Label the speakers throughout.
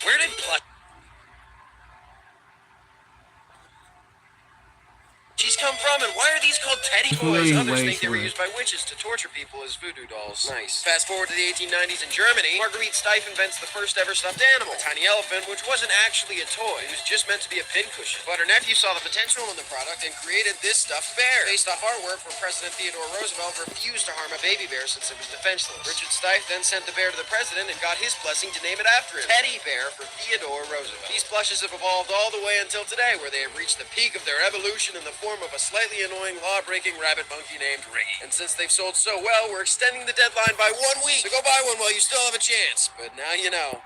Speaker 1: Where did plushies come from, and why are these called teddy toys? Others think they were used by witches to torture people as voodoo dolls. Nice. Fast forward to the 1890s in Germany, Marguerite Steiff invents the first ever stuffed animal, a tiny elephant, which wasn't actually a toy. It was just meant to be a pincushion. But her nephew saw the potential in the product and created this stuffed bear, based off artwork where President Theodore Roosevelt refused to harm a baby bear since it was defenseless. Richard Steiff then sent the bear to the president and got his blessing to name it after him. Teddy Bear for Theodore Roosevelt. These plushes have evolved all the way until today, where they have reached the peak of their evolution in the form of a slightly annoying law-breaking rabbit monkey named Riggy. And since they've sold so well, we're extending the deadline by 1 week. So go buy one while you still have a chance. But now you know.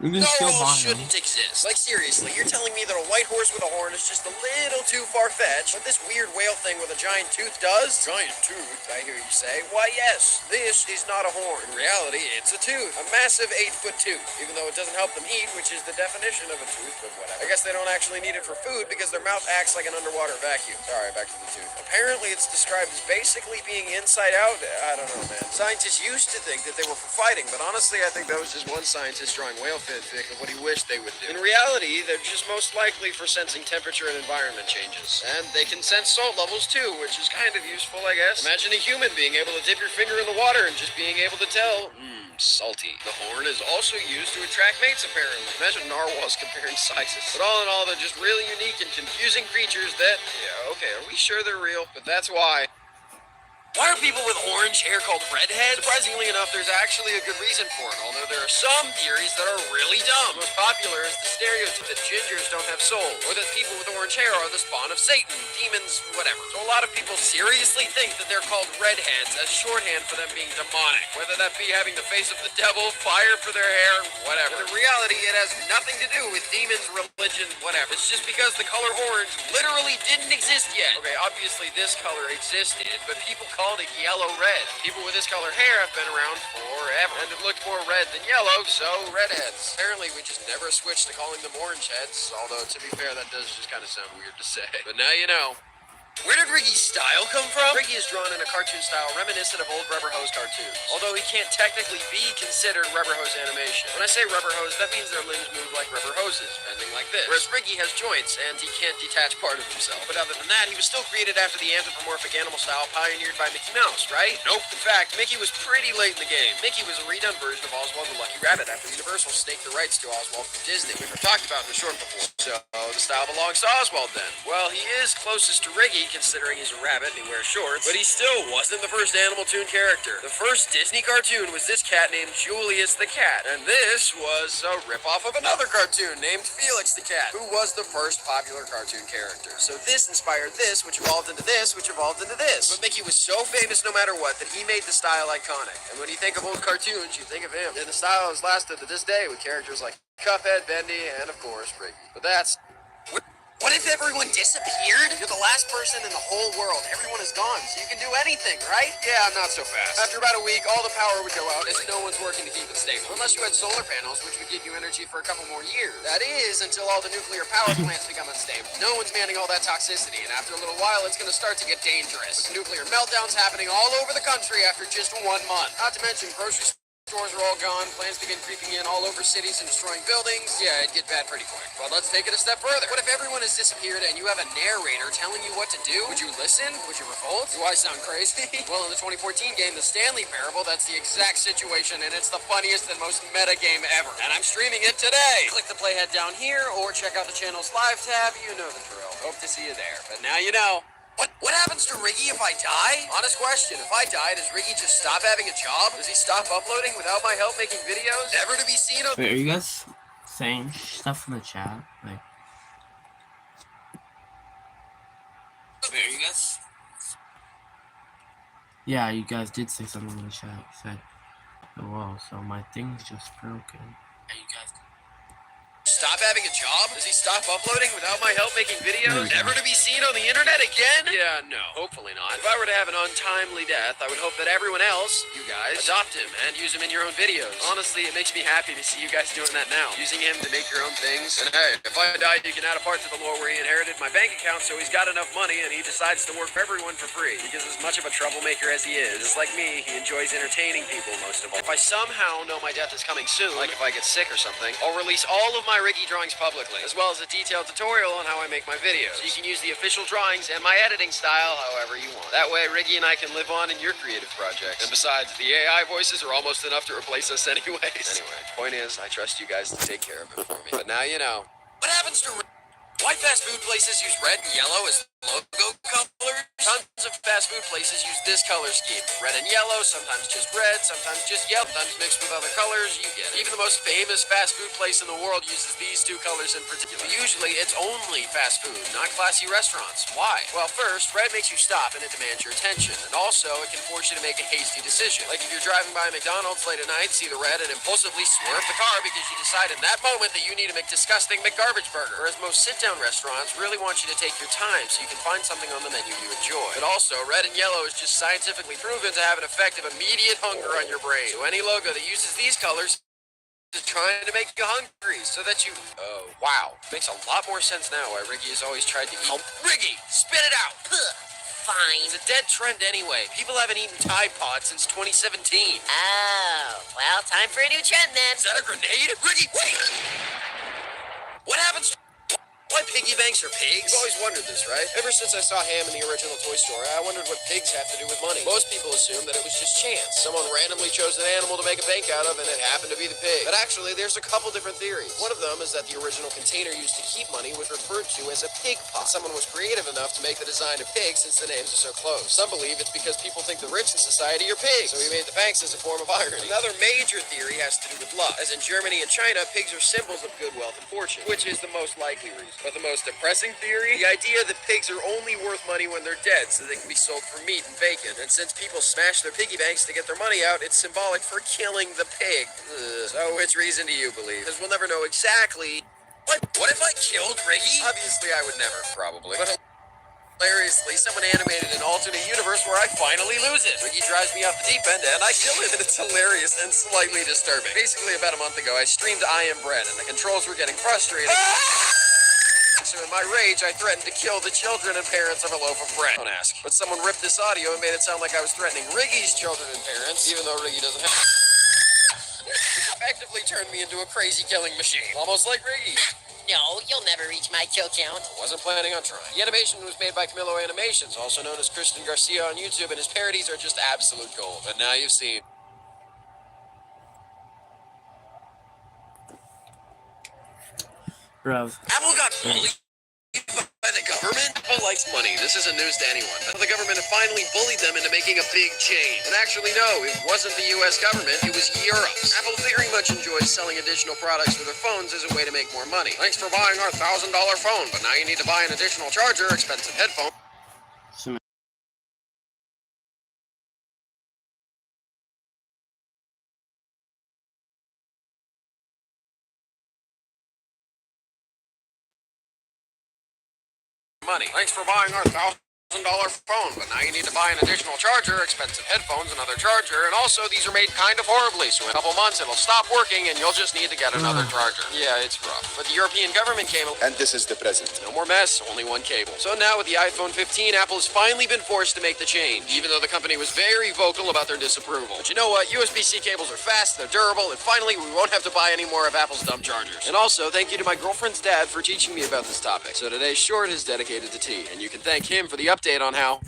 Speaker 1: Narwhals shouldn't exist. Like, seriously, you're telling me that a white horse with a horn is just a little too far-fetched, but this weird whale thing with a giant tooth does? Giant tooth, I hear you say. Why, yes, this is not a horn. In reality, it's a tooth. A massive 8-foot tooth, even though it doesn't help them eat, which is the definition of a tooth, but whatever. I guess they don't actually need it for food because their mouth acts like an underwater vacuum. Sorry, back to the tooth. Apparently, it's described as basically being inside out. I don't know, man. Scientists used to think that they were for fighting, but honestly, I think that was just one scientist drawing whale fanfic of what he wished they would do. In reality, they're just most likely for sensing temperature and environment changes. And they can sense salt levels too, which is kind of useful, I guess. Imagine a human being able to dip your finger in the water and just being able to tell. Salty. The horn is also used to attract mates, apparently. Imagine narwhals comparing sizes. But all in all, they're just really unique and confusing creatures that, yeah, okay, are we sure they're real? But that's why. Why are people with orange hair called redheads? Surprisingly enough, there's actually a good reason for it, although there are some theories that are really dumb. The most popular is the stereotype that gingers don't have souls, or that people with orange hair are the spawn of Satan, demons, whatever. So a lot of people seriously think that they're called redheads as shorthand for them being demonic, whether that be having the face of the devil, fire for their hair, whatever. In reality, it has nothing to do with demons, religion, whatever. It's just because the color orange literally didn't exist yet. Okay, obviously this color existed, but people called it yellow-red. People with this color hair have been around forever, and it looked more red than yellow, so redheads. Apparently, we just never switched to calling them orange heads, although, to be fair, that does just kind of sound weird to say. But now you know. Where did Riggy's style come from? Riggy is drawn in a cartoon style reminiscent of old Rubber Hose cartoons, although he can't technically be considered Rubber Hose animation. When I say Rubber Hose, that means their limbs move like rubber hoses, bending like this. Whereas Riggy has joints, and he can't detach part of himself. But other than that, he was still created after the anthropomorphic animal style pioneered by Mickey Mouse, right? Nope. In fact, Mickey was pretty late in the game. Mickey was a redone version of Oswald the Lucky Rabbit after Universal snaked the rights to Oswald from Disney, which we've talked about in the short before. So, the style belongs to Oswald then. Well, he is closest to Riggy, considering he's a rabbit and he wears shorts, but he still wasn't the first Animal Toon character. The first Disney cartoon was this cat named Julius the Cat, and this was a ripoff of another cartoon named Felix the Cat, who was the first popular cartoon character. So this inspired this, which evolved into this, which evolved into this. But Mickey was so famous no matter what that he made the style iconic. And when you think of old cartoons, you think of him. And the style has lasted to this day with characters like Cuphead, Bendy, and of course, Riggy. But that's... What if everyone disappeared? You're the last person in the whole world. Everyone is gone, so you can do anything, right? Yeah, not so fast. After about a week, all the power would go out as no one's working to keep it stable. Unless you had solar panels, which would give you energy for a couple more years. That is, until all the nuclear power plants become unstable. No one's manning all that toxicity, and after a little while, it's going to start to get dangerous. With nuclear meltdowns happening all over the country after just 1 month. Not to mention grocery stores are all gone, planes begin creeping in all over cities and destroying buildings. Yeah, it'd get bad pretty quick. Well, let's take it a step further. What if everyone has disappeared and you have a narrator telling you what to do? Would you listen? Would you revolt? Do I sound crazy? Well, in the 2014 game, The Stanley Parable, that's the exact situation, and it's the funniest and most meta game ever. And I'm streaming it today. Click the playhead down here, or check out the channel's live tab. You know the drill. Hope to see you there. But now you know. What happens to Riggy if I die? Honest question, if I die, does Riggy just stop having a job? Does he stop uploading without my help making videos? Never to be seen on—
Speaker 2: Wait, are you guys saying stuff in the chat? Like, wait, are you guys? Yeah, you guys did say something in the chat. You said, oh, whoa, so my thing's just broken. Yeah, you guys
Speaker 1: stop having a job? Does he stop uploading without my help making videos? Never to be seen on the internet again? Yeah, no. Hopefully not. If I were to have an untimely death, I would hope that everyone else, you guys, adopt him and use him in your own videos. Honestly, it makes me happy to see you guys doing that now. Using him to make your own things. And hey, if I die, you can add a part to the lore where he inherited my bank account so he's got enough money and he decides to work for everyone for free. Because as much of a troublemaker as he is, just like me, he enjoys entertaining people most of all. If I somehow know my death is coming soon, like if I get sick or something, I'll release all of my Riggy drawings publicly, as well as a detailed tutorial on how I make my videos. So you can use the official drawings and my editing style however you want. That way, Riggy and I can live on in your creative projects. And besides, the AI voices are almost enough to replace us anyways. Anyway, point is, I trust you guys to take care of it for me. But now you know. What happens to why fast food places use red and yellow as logo colors? Tons of fast food places use this color scheme. Red and yellow, sometimes just red, sometimes just yellow, sometimes mixed with other colors, you get it. Even the most famous fast food place in the world uses these two colors in particular. Usually, it's only fast food, not classy restaurants. Why? Well, first, red makes you stop and it demands your attention. And also, it can force you to make a hasty decision. Like if you're driving by a McDonald's late at night, see the red, and impulsively swerve the car because you decide in that moment that you need a McDisgusting McGarbage burger. Whereas most sit-down restaurants really want you to take your time so you can find something on the menu you enjoy. But also, red and yellow is just scientifically proven to have an effect of immediate hunger on your brain. So any logo that uses these colors is trying to make you hungry so that you... Oh, wow. Makes a lot more sense now why Riggy has always tried to eat... Riggy, spit it out! Fine. It's a dead trend anyway. People haven't eaten Tide Pods since 2017.
Speaker 3: Oh, well, time for a new trend then.
Speaker 1: Is that a grenade? Riggy, wait! What happens... Why piggy banks are pigs? You've always wondered this, right? Ever since I saw Ham in the original Toy Story, I wondered what pigs have to do with money. Most people assume that it was just chance. Someone randomly chose an animal to make a bank out of, and it happened to be the pig. But actually, there's a couple different theories. One of them is that the original container used to keep money was referred to as a pig pot. Someone was creative enough to make the design of pig since the names are so close. Some believe it's because people think the rich in society are pigs, so he made the banks as a form of irony. Another major theory has to do with luck. As in Germany and China, pigs are symbols of good wealth and fortune, which is the most likely reason. But the most depressing theory, the idea that pigs are only worth money when they're dead so they can be sold for meat and bacon. And since people smash their piggy banks to get their money out, it's symbolic for killing the pig. So which reason do you believe? Because we'll never know exactly. What if I killed Riggy? Obviously I would never, probably. But hilariously, someone animated an alternate universe where I finally lose it. Riggy drives me off the deep end and I kill him, and it's hilarious and slightly disturbing. Basically, about a month ago, I streamed I Am Bread, and the controls were getting frustrated. So in my rage, I threatened to kill the children and parents of a loaf of bread. Don't ask. But someone ripped this audio and made it sound like I was threatening Riggy's children and parents, even though Riggy doesn't have... Which effectively turned me into a crazy killing machine. Almost like Riggy.
Speaker 3: No, you'll never reach my kill count.
Speaker 1: I wasn't planning on trying. The animation was made by Camillo Animations, also known as Christian Garcia on YouTube, and his parodies are just absolute gold. But now you've seen...
Speaker 2: Bruv.
Speaker 1: Apple got bullied by the government? Apple likes money. This isn't news to anyone. But the government had finally bullied them into making a big change. And actually, no, it wasn't the U.S. government. It was Europe. Apple very much enjoys selling additional products for their phones as a way to make more money. Thanks for buying our $1,000 phone, but now you need to buy an additional charger, expensive headphones. Money. Thanks for buying our $1,000 phone, but now you need to buy an additional charger, expensive headphones, another charger, and also these are made kind of horribly, so in a couple months it'll stop working and you'll just need to get another charger. Yeah, it's rough. But the European government came...
Speaker 4: And this is the present.
Speaker 1: No more mess, only one cable. So now with the iPhone 15, Apple has finally been forced to make the change, even though the company was very vocal about their disapproval. But you know what? USB-C cables are fast, they're durable, and finally we won't have to buy any more of Apple's dumb chargers. And also, thank you to my girlfriend's dad for teaching me about this topic. So today's short is dedicated to T, and you can thank him for the update on how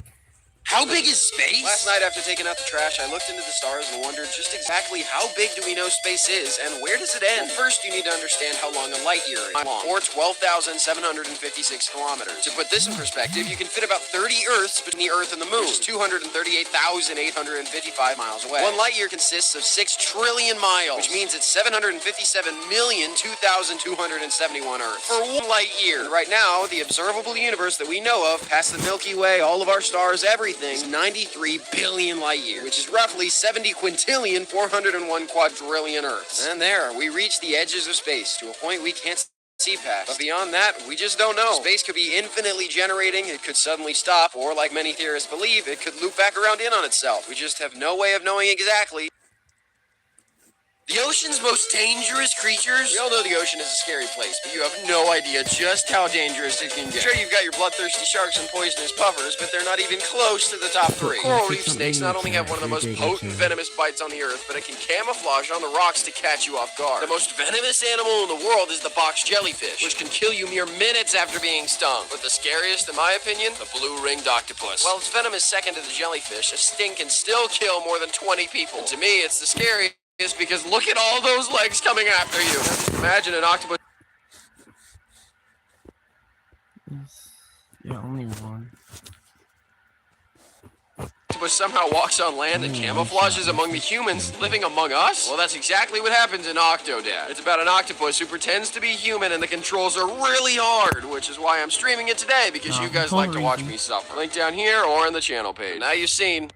Speaker 1: big is space? Last night after taking out the trash, I looked into the stars and wondered just exactly how big do we know space is and where does it end? Well, first, you need to understand how long a light year is. Or 12,756 kilometers. To put this in perspective, you can fit about 30 Earths between the Earth and the Moon, which is 238,855 miles away. One light year consists of 6 trillion miles, which means it's 757,002,271 Earths. For one light year. And right now, the observable universe that we know of, past the Milky Way, all of our stars, everything, 93 billion light years, which is roughly 70 quintillion 401 quadrillion Earths. And there, we reach the edges of space to a point we can't CPAC. But beyond that, we just don't know. Space could be infinitely generating, it could suddenly stop, or like many theorists believe, it could loop back around in on itself. We just have no way of knowing exactly. The ocean's most dangerous creatures? We all know the ocean is a scary place, but you have no idea just how dangerous it can get. Sure, you've got your bloodthirsty sharks and poisonous puffers, but they're not even close to the top 3. Coral reef snakes not only have one of the most potent venomous bites on the earth, but it can camouflage on the rocks to catch you off guard. The most venomous animal in the world is the box jellyfish, which can kill you mere minutes after being stung. But the scariest, in my opinion, the blue-ringed octopus. While its venom is second to the jellyfish, a sting can still kill more than 20 people. And to me, it's the scariest. Is because look at all those legs coming after you. Just imagine an octopus.
Speaker 2: Yeah, only one.
Speaker 1: Octopus somehow walks on land and camouflages among the humans living among us? Well, that's exactly what happens in Octodad. It's about an octopus who pretends to be human and the controls are really hard, which is why I'm streaming it today, because you guys like to watch me suffer. Link down here or in the channel page. Now you've seen.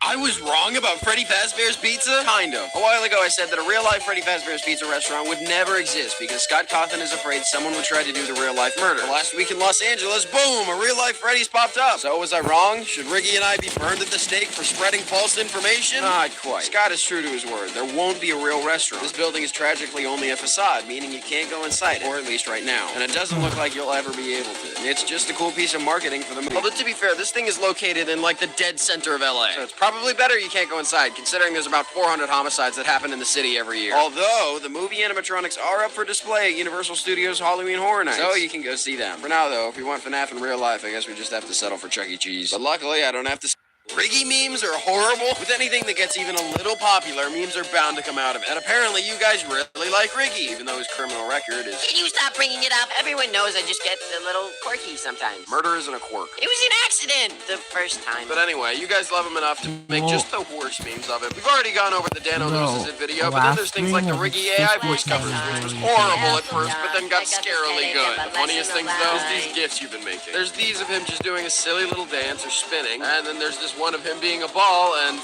Speaker 1: I was wrong about Freddy Fazbear's Pizza? Kind of. A while ago I said that a real-life Freddy Fazbear's Pizza restaurant would never exist because Scott Cawthon is afraid someone would try to do the real-life murder. Well, last week in Los Angeles, boom, a real-life Freddy's popped up. So was I wrong? Should Riggy and I be burned at the stake for spreading false information? Not quite. Scott is true to his word. There won't be a real restaurant. This building is tragically only a facade, meaning you can't go inside it, or at least right now. And it doesn't look like you'll ever be able to. It's just a cool piece of marketing for the movie. Although, to be fair, this thing is located in, like, the dead center of LA. So it's probably better you can't go inside, considering there's about 400 homicides that happen in the city every year. Although, the movie animatronics are up for display at Universal Studios Halloween Horror Nights, so you can go see them. For now, though, if we want FNAF in real life, I guess we just have to settle for Chuck E. Cheese. But luckily, I don't have to. Riggy memes are horrible. With anything that gets even a little popular, memes are bound to come out of it. And apparently you guys really like Riggy, even though his criminal record is...
Speaker 3: Can you stop bringing it up? Everyone knows I just get a little quirky sometimes.
Speaker 1: Murder isn't a quirk.
Speaker 3: It was an accident the first time.
Speaker 1: But anyway, you guys love him enough to make just the worst memes of it. We've already gone over the dannos loses it video, but then there's things like the Riggy AI voice covers, which was horrible at first, but then got scarily good. The funniest things, though, is these GIFs you've been making. There's these of him just doing a silly little dance or spinning, and then there's this one of him being a ball, and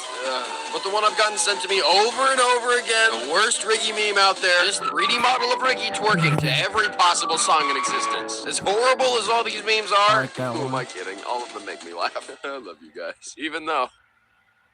Speaker 1: but the one I've gotten sent to me over and over again, the worst Riggy meme out there, this 3D model of Riggy twerking to every possible song in existence. As horrible as all these memes are, who am I kidding? All of them make me laugh. I love you guys. Even though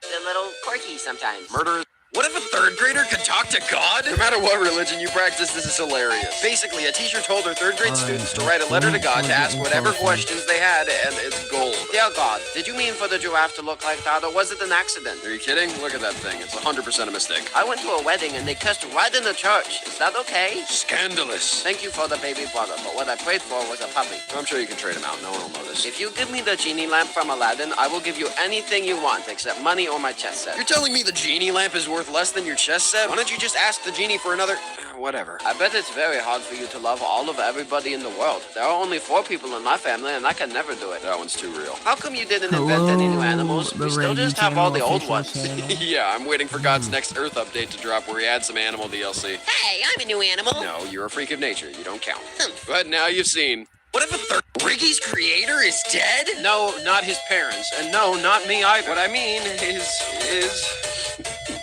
Speaker 3: a little quirky sometimes.
Speaker 1: Murder is... What if a third grader could talk to God? No matter what religion you practice, this is hilarious. Basically, a teacher told her third grade students to write a letter to God to ask whatever questions they had, and it's gold. Dear God, did you mean for the giraffe to look like that, or was it an accident? Are you kidding? Look at that thing. It's 100% a mistake. I went to a wedding and they cussed right in the church. Is that okay? Scandalous. Thank you for the baby brother, but what I prayed for was a puppy. I'm sure you can trade him out. No one will notice. If you give me the genie lamp from Aladdin, I will give you anything you want except money or my chess set. You're telling me the genie lamp is worth less than your chess set? Why don't you just ask the genie for another... Whatever. I bet it's very hard for you to love all of everybody in the world. There are only 4 people in my family, and I can never do it. That one's too real. How come you didn't invent any new animals? We still just have all the old ones. Yeah, I'm waiting for God's next Earth update to drop where he adds some animal DLC.
Speaker 3: Hey, I'm a new animal.
Speaker 1: No, you're a freak of nature. You don't count. But now you've seen... What if a third... Riggy's creator is dead? No, not his parents. And no, not me either. What I mean is...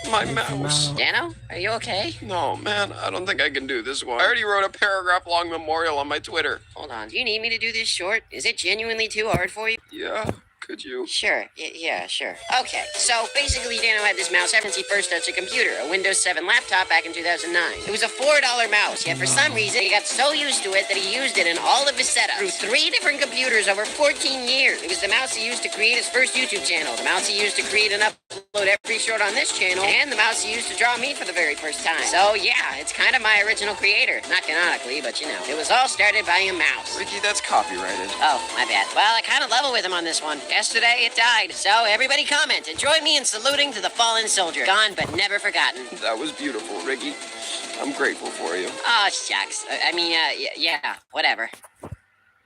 Speaker 1: my mouse.
Speaker 3: Dano, are you okay?
Speaker 1: No, man, I don't think I can do this one. I already wrote a paragraph-long memorial on my Twitter.
Speaker 3: Hold on, do you need me to do this short? Is it genuinely too hard for you?
Speaker 1: Yeah, could you?
Speaker 3: Sure, yeah, sure. Okay, so basically Dano had this mouse ever since he first touched a computer, a Windows 7 laptop back in 2009. It was a $4 mouse, yet for some reason he got so used to it that he used it in all of his setups. Through 3 different computers over 14 years. It was the mouse he used to create his first YouTube channel, the mouse he used to create and upload every short on this channel, and the mouse he used to draw me for the very first time. So yeah, it's kind of my original creator. Not canonically, but you know. It was all started by a mouse.
Speaker 1: Ricky, that's copyrighted.
Speaker 3: Oh, my bad. Well, I kind of level with him on this one. Yesterday, it died. So everybody comment and join me in saluting to the fallen soldier. Gone, but never forgotten.
Speaker 1: That was beautiful, Ricky. I'm grateful for you.
Speaker 3: Oh, shucks. I mean, yeah, whatever.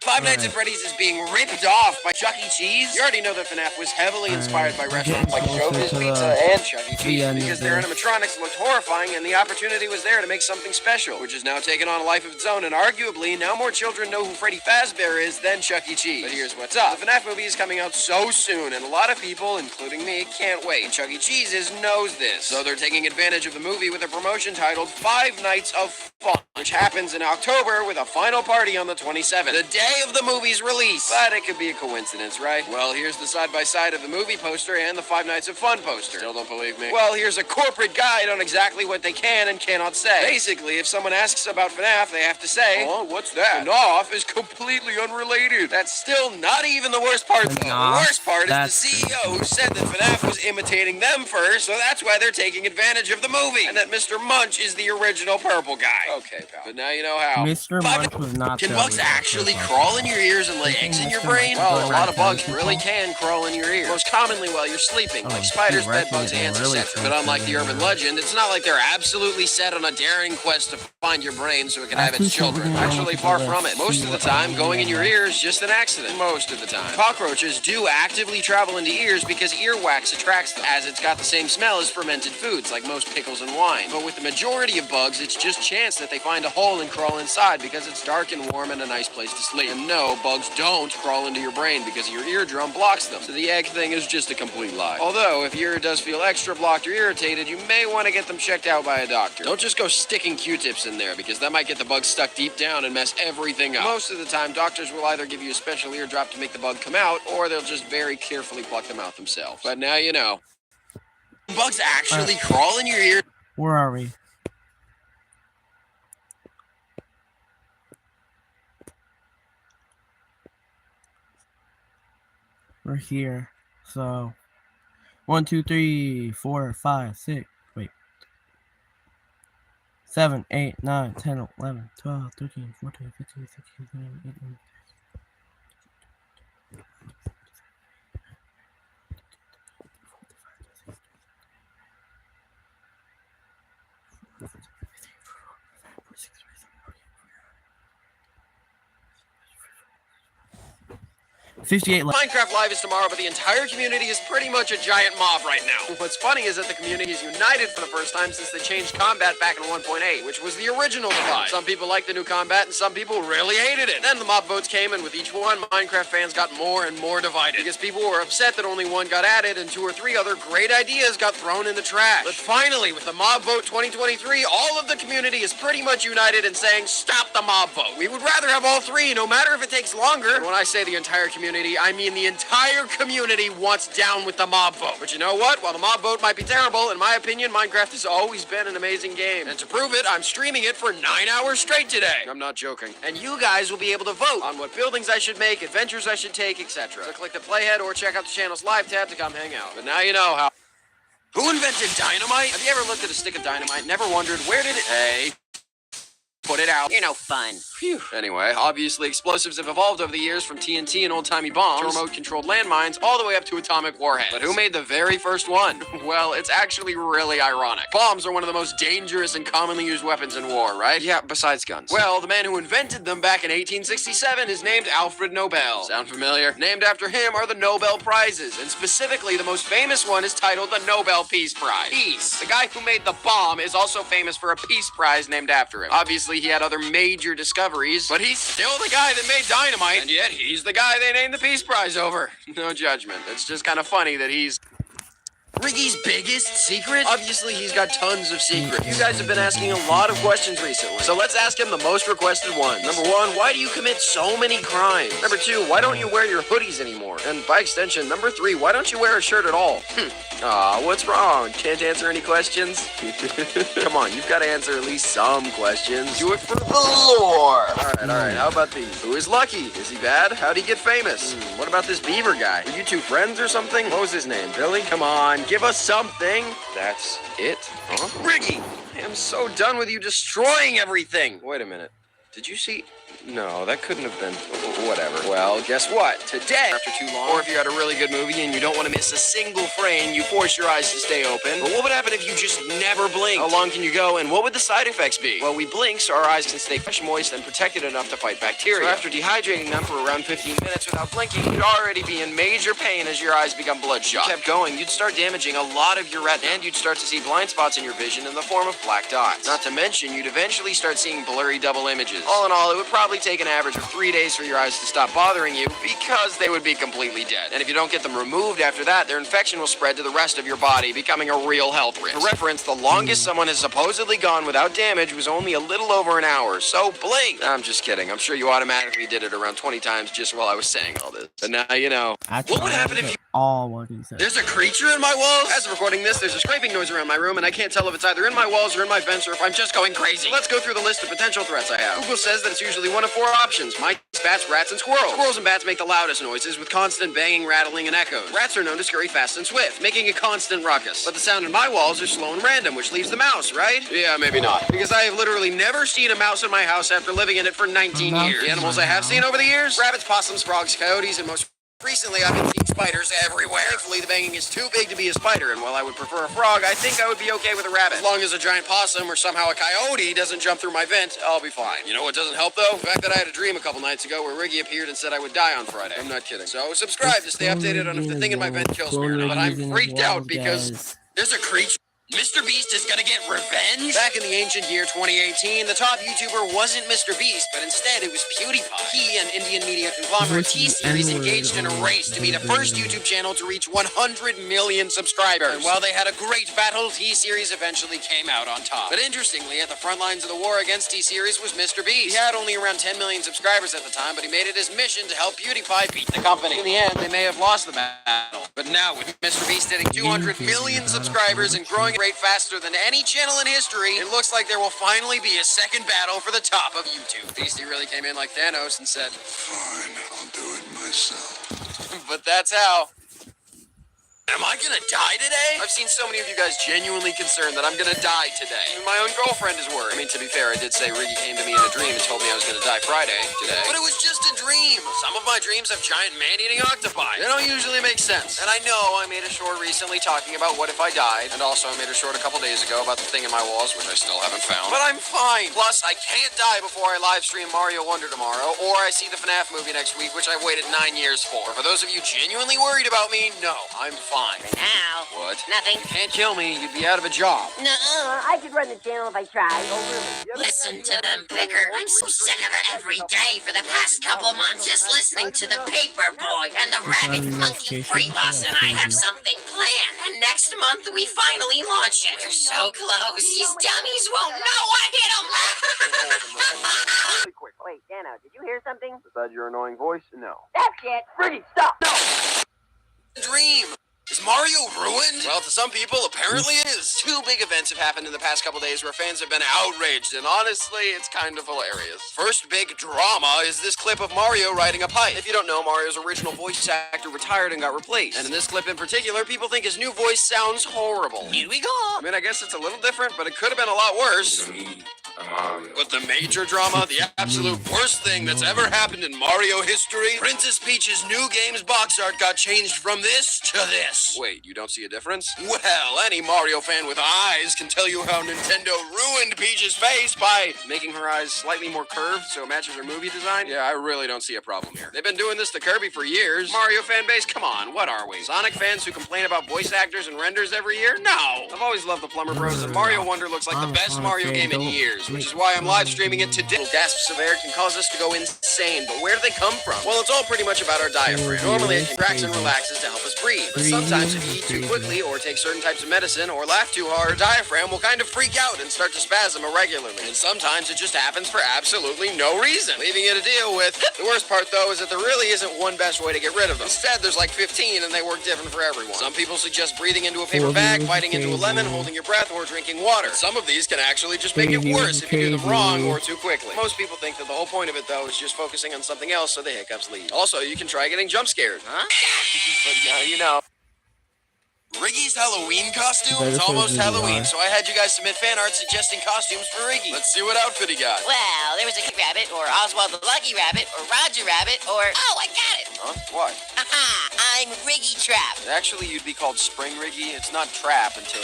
Speaker 1: Five Nights at Freddy's is being ripped off by Chuck E. Cheese. You already know that FNAF was heavily inspired by restaurants like Showbiz Pizza and Chuck E. Cheese because their animatronics looked horrifying and the opportunity was there to make something special, which has now taken on a life of its own, and arguably now more children know who Freddy Fazbear is than Chuck E. Cheese. But here's what's up. The FNAF movie is coming out so soon, and a lot of people, including me, can't wait. And Chuck E. Cheese's knows this, so they're taking advantage of the movie with a promotion titled Five Nights of Fun, which happens in October with a final party on the 27th, the day of the movie's release. But it could be a coincidence, right? Well, here's the side-by-side of the movie poster and the Five Nights of Fun poster. Still don't believe me? Well, here's a corporate guide on exactly what they can and cannot say. Basically, if someone asks about FNAF, they have to say, "Oh, what's that? FNAF is completely unrelated." That's still not even the worst part, though. The worst part is the CEO who said that FNAF was imitating them first, so that's why they're taking advantage of the movie, and that Mr. Munch is the original purple guy. Okay, pal. But now you know how.
Speaker 2: Mr. Munch was not.
Speaker 1: Can bugs actually crawl in your ears and lay eggs in your brain? Well, a lot of bugs really can crawl in your ear. Most commonly while you're sleeping, like spiders, bedbugs, ants, etc. But unlike the urban legend, it's not like they're absolutely set on a daring quest to find your brain so it can have its children. Actually, far from it. Most of the time, going in your ear is just an accident. Most of the time. Cockroaches do actively travel into ears because earwax attracts them, as it's got the same smell as fermented foods, like most pickles and wine. But with the majority of bugs, it's just chance that they find a hole and crawl inside because it's dark and warm and a nice place to sleep. And no, bugs don't crawl into your brain because your eardrum blocks them. So the egg thing is just a complete lie. Although, if your ear does feel extra blocked or irritated, you may want to get them checked out by a doctor. Don't just go sticking Q-tips in there because that might get the bug stuck deep down and mess everything up. Most of the time, doctors will either give you a special ear drop to make the bug come out, or they'll just very carefully pluck them out themselves. But now you know. Bugs actually crawl in your ear.
Speaker 2: Where are we? We're here. So 1, 2, 3, 4, 5, 6. Wait. 7, 8, 9, 10, 11, 12, 13, 14, 15, 16, 17, 18. 58 left.
Speaker 1: Minecraft Live is tomorrow, but the entire community is pretty much a giant mob right now. What's funny is that the community is united for the first time since they changed combat back in 1.8, which was the original Divide. Some people liked the new combat, and some people really hated it. Then the mob votes came, and with each one, Minecraft fans got more and more divided, because people were upset that only one got added, and 2 or 3 other great ideas got thrown in the trash. But finally, with the mob vote 2023, all of the community is pretty much united in saying, stop the mob vote. We would rather have all 3, no matter if it takes longer. And when I say the entire community, I mean the entire community wants down with the mob vote. But you know what? While the mob vote might be terrible, in my opinion, Minecraft has always been an amazing game. And to prove it, I'm streaming it for 9 hours straight today. I'm not joking. And you guys will be able to vote on what buildings I should make, adventures I should take, etc. So click the playhead or check out the channel's live tab to come hang out. But now you know how. Who invented dynamite? Have you ever looked at a stick of dynamite, never wondered where did it... Hey. Put it out.
Speaker 3: You're no fun.
Speaker 1: Phew. Anyway, obviously explosives have evolved over the years from TNT and old-timey bombs to remote-controlled landmines all the way up to atomic warheads. But who made the very first one? Well, it's actually really ironic. Bombs are one of the most dangerous and commonly used weapons in war, right? Yeah, besides guns. Well, the man who invented them back in 1867 is named Alfred Nobel. Sound familiar? Named after him are the Nobel Prizes, and specifically the most famous one is titled the Nobel Peace Prize. Peace. The guy who made the bomb is also famous for a peace prize named after him. Obviously, he had other major discoveries, but he's still the guy that made dynamite, and yet he's the guy they named the Peace Prize over. No judgment. It's just kind of funny that he's... Riggy's biggest secret? Obviously, he's got tons of secrets. You guys have been asking a lot of questions recently, so let's ask him the most requested ones. Number 1, why do you commit so many crimes? Number 2, why don't you wear your hoodies anymore? And by extension, number 3, why don't you wear a shirt at all? Aw, what's wrong? Can't answer any questions? Come on, you've got to answer at least some questions. Do it for the lore! Alright, how about these? Who is Lucky? Is he bad? How'd he get famous? What about this beaver guy? Were you 2 friends or something? What was his name? Billy? Come on, give us something. That's it? Huh? Riggy! I am so done with you destroying everything. Wait a minute. Did you see... No, that couldn't have been. Whatever. Well, guess what? Today, after too long, or if you had a really good movie and you don't want to miss a single frame, you force your eyes to stay open. But what would happen if you just never blinked? How long can you go, and what would the side effects be? Well, we blink so our eyes can stay fresh, moist, and protected enough to fight bacteria. So after dehydrating them for around 15 minutes without blinking, you'd already be in major pain as your eyes become bloodshot. If you kept going, you'd start damaging a lot of your retina, and you'd start to see blind spots in your vision in the form of black dots. Not to mention, you'd eventually start seeing blurry double images. All in all, it would probably take an average of 3 days for your eyes to stop bothering you because they would be completely dead. And if you don't get them removed after that, their infection will spread to the rest of your body, becoming a real health risk. For reference, the longest someone has supposedly gone without damage was only a little over an hour, so blink! I'm just kidding. I'm sure you automatically did it around 20 times just while I was saying all this. But now you know. What would happen if you...
Speaker 2: All what he said.
Speaker 1: There's a creature in my walls? As of recording this, there's a scraping noise around my room, and I can't tell if it's either in my walls or in my vents or if I'm just going crazy. Let's go through the list of potential threats I have. Google says that it's usually one of 4 options: mice, bats, rats, and squirrels. Squirrels and bats make the loudest noises with constant banging, rattling, and echoes. Rats are known to scurry fast and swift, making a constant ruckus. But the sound in my walls is slow and random, which leaves the mouse, right? Yeah, maybe not. Because I have literally never seen a mouse in my house after living in it for 19 years. The animals I have seen over the years: rabbits, possums, frogs, coyotes, and most recently, I've been seeing spiders everywhere. Thankfully, the banging is too big to be a spider, and while I would prefer a frog, I think I would be okay with a rabbit. As long as a giant possum or somehow a coyote doesn't jump through my vent, I'll be fine. You know what doesn't help, though? The fact that I had a dream a couple nights ago where Riggy appeared and said I would die on Friday. I'm not kidding. So subscribe to stay updated on if the thing in my vent kills me or not. But I'm freaked out because there's a creature. Mr. Beast is gonna get revenge? Back in the ancient year 2018, the top YouTuber wasn't Mr. Beast, but instead it was PewDiePie. He and Indian media conglomerate T-Series engaged in a race to be the first YouTube channel to reach 100 million subscribers. And while they had a great battle, T-Series eventually came out on top. But interestingly, at the front lines of the war against T-Series was Mr. Beast. He had only around 10 million subscribers at the time, but he made it his mission to help PewDiePie beat the company. In the end, they may have lost the battle. But now, with Mr. Beast hitting 200 million subscribers and growing rate faster than any channel in history, it looks like there will finally be a second battle for the top of YouTube. Beastie really came in like Thanos and said,
Speaker 4: "Fine, I'll do it myself."
Speaker 1: But that's how. Am I gonna die today? I've seen so many of you guys genuinely concerned that I'm gonna die today. Even my own girlfriend is worried. I mean, to be fair, I did say Riggy came to me in a dream and told me I was gonna die Friday today. But it was just a dream. Some of my dreams have giant man-eating octopi. They don't usually make sense. And I know I made a short recently talking about what if I died, and also I made a short a couple days ago about the thing in my walls, which I still haven't found. But I'm fine. Plus, I can't die before I live stream Mario Wonder tomorrow, or I see the FNAF movie next week, which I've waited 9 years for. For those of you genuinely worried about me, no, I'm fine.
Speaker 3: Now.
Speaker 1: What?
Speaker 3: Nothing.
Speaker 1: You can't kill me, you'd be out of a job.
Speaker 3: No, I could run the channel if I tried.
Speaker 1: Oh, really?
Speaker 3: Listen to them bicker. I'm so sick of it every day for the past couple months, just listening to the Paper Boy and the Rabbit Monkey Free Bus, and I have something planned. And next month we finally launch it. We're so close. These dummies won't know I hit them. Wait, Dano, did you hear something?
Speaker 1: Besides your annoying voice? No.
Speaker 3: That's it.
Speaker 1: Riggy, stop! No! Dream! Is Mario ruined? Well, to some people, apparently it is. 2 big events have happened in the past couple days where fans have been outraged, and honestly, it's kind of hilarious. First big drama is this clip of Mario riding a pipe. If you don't know, Mario's original voice actor retired and got replaced. And in this clip in particular, people think his new voice sounds horrible. Here we go! I mean, I guess it's a little different, but it could have been a lot worse. But the major drama, the absolute worst thing that's ever happened in Mario history, Princess Peach's new game's box art got changed from this to this. Wait, you don't see a difference? Well, any Mario fan with eyes can tell you how Nintendo ruined Peach's face by making her eyes slightly more curved so it matches her movie design. Yeah, I really don't see a problem here. They've been doing this to Kirby for years. Mario fan base, come on, what are we? Sonic fans who complain about voice actors and renders every year? No! I've always loved the Plumber Bros, and Mario Wonder looks like the best Mario game in years, which is why I'm live streaming it today. Gasps of air can cause us to go insane, but where do they come from? Well, it's all pretty much about our diaphragm. Normally it contracts and relaxes to help us breathe, but sometimes if you eat too quickly or take certain types of medicine or laugh too hard, our diaphragm will kind of freak out and start to spasm irregularly. And sometimes it just happens for absolutely no reason, leaving you to deal with. The worst part, though, is that there really isn't one best way to get rid of them. Instead, there's like 15 and they work different for everyone. Some people suggest breathing into a paper bag, biting into a lemon, holding your breath, or drinking water. Some of these can actually just make it worse if you do them wrong or too quickly. Most people think that the whole point of it, though, is just focusing on something else so the hiccups leave. Also, you can try getting jump scared. Huh? But, you know. Riggy's Halloween costume?
Speaker 2: Better
Speaker 1: It's
Speaker 2: for
Speaker 1: almost
Speaker 2: DVR.
Speaker 1: Halloween, so I had you guys submit fan art suggesting costumes for Riggy. Let's see what outfit he got.
Speaker 3: Well, there was a rabbit, or Oswald the Lucky Rabbit, or Roger Rabbit, or... Oh, I got it!
Speaker 1: Huh? What?
Speaker 3: Haha, I'm Riggy Trap.
Speaker 1: Actually, you'd be called Spring Riggy. It's not Trap until...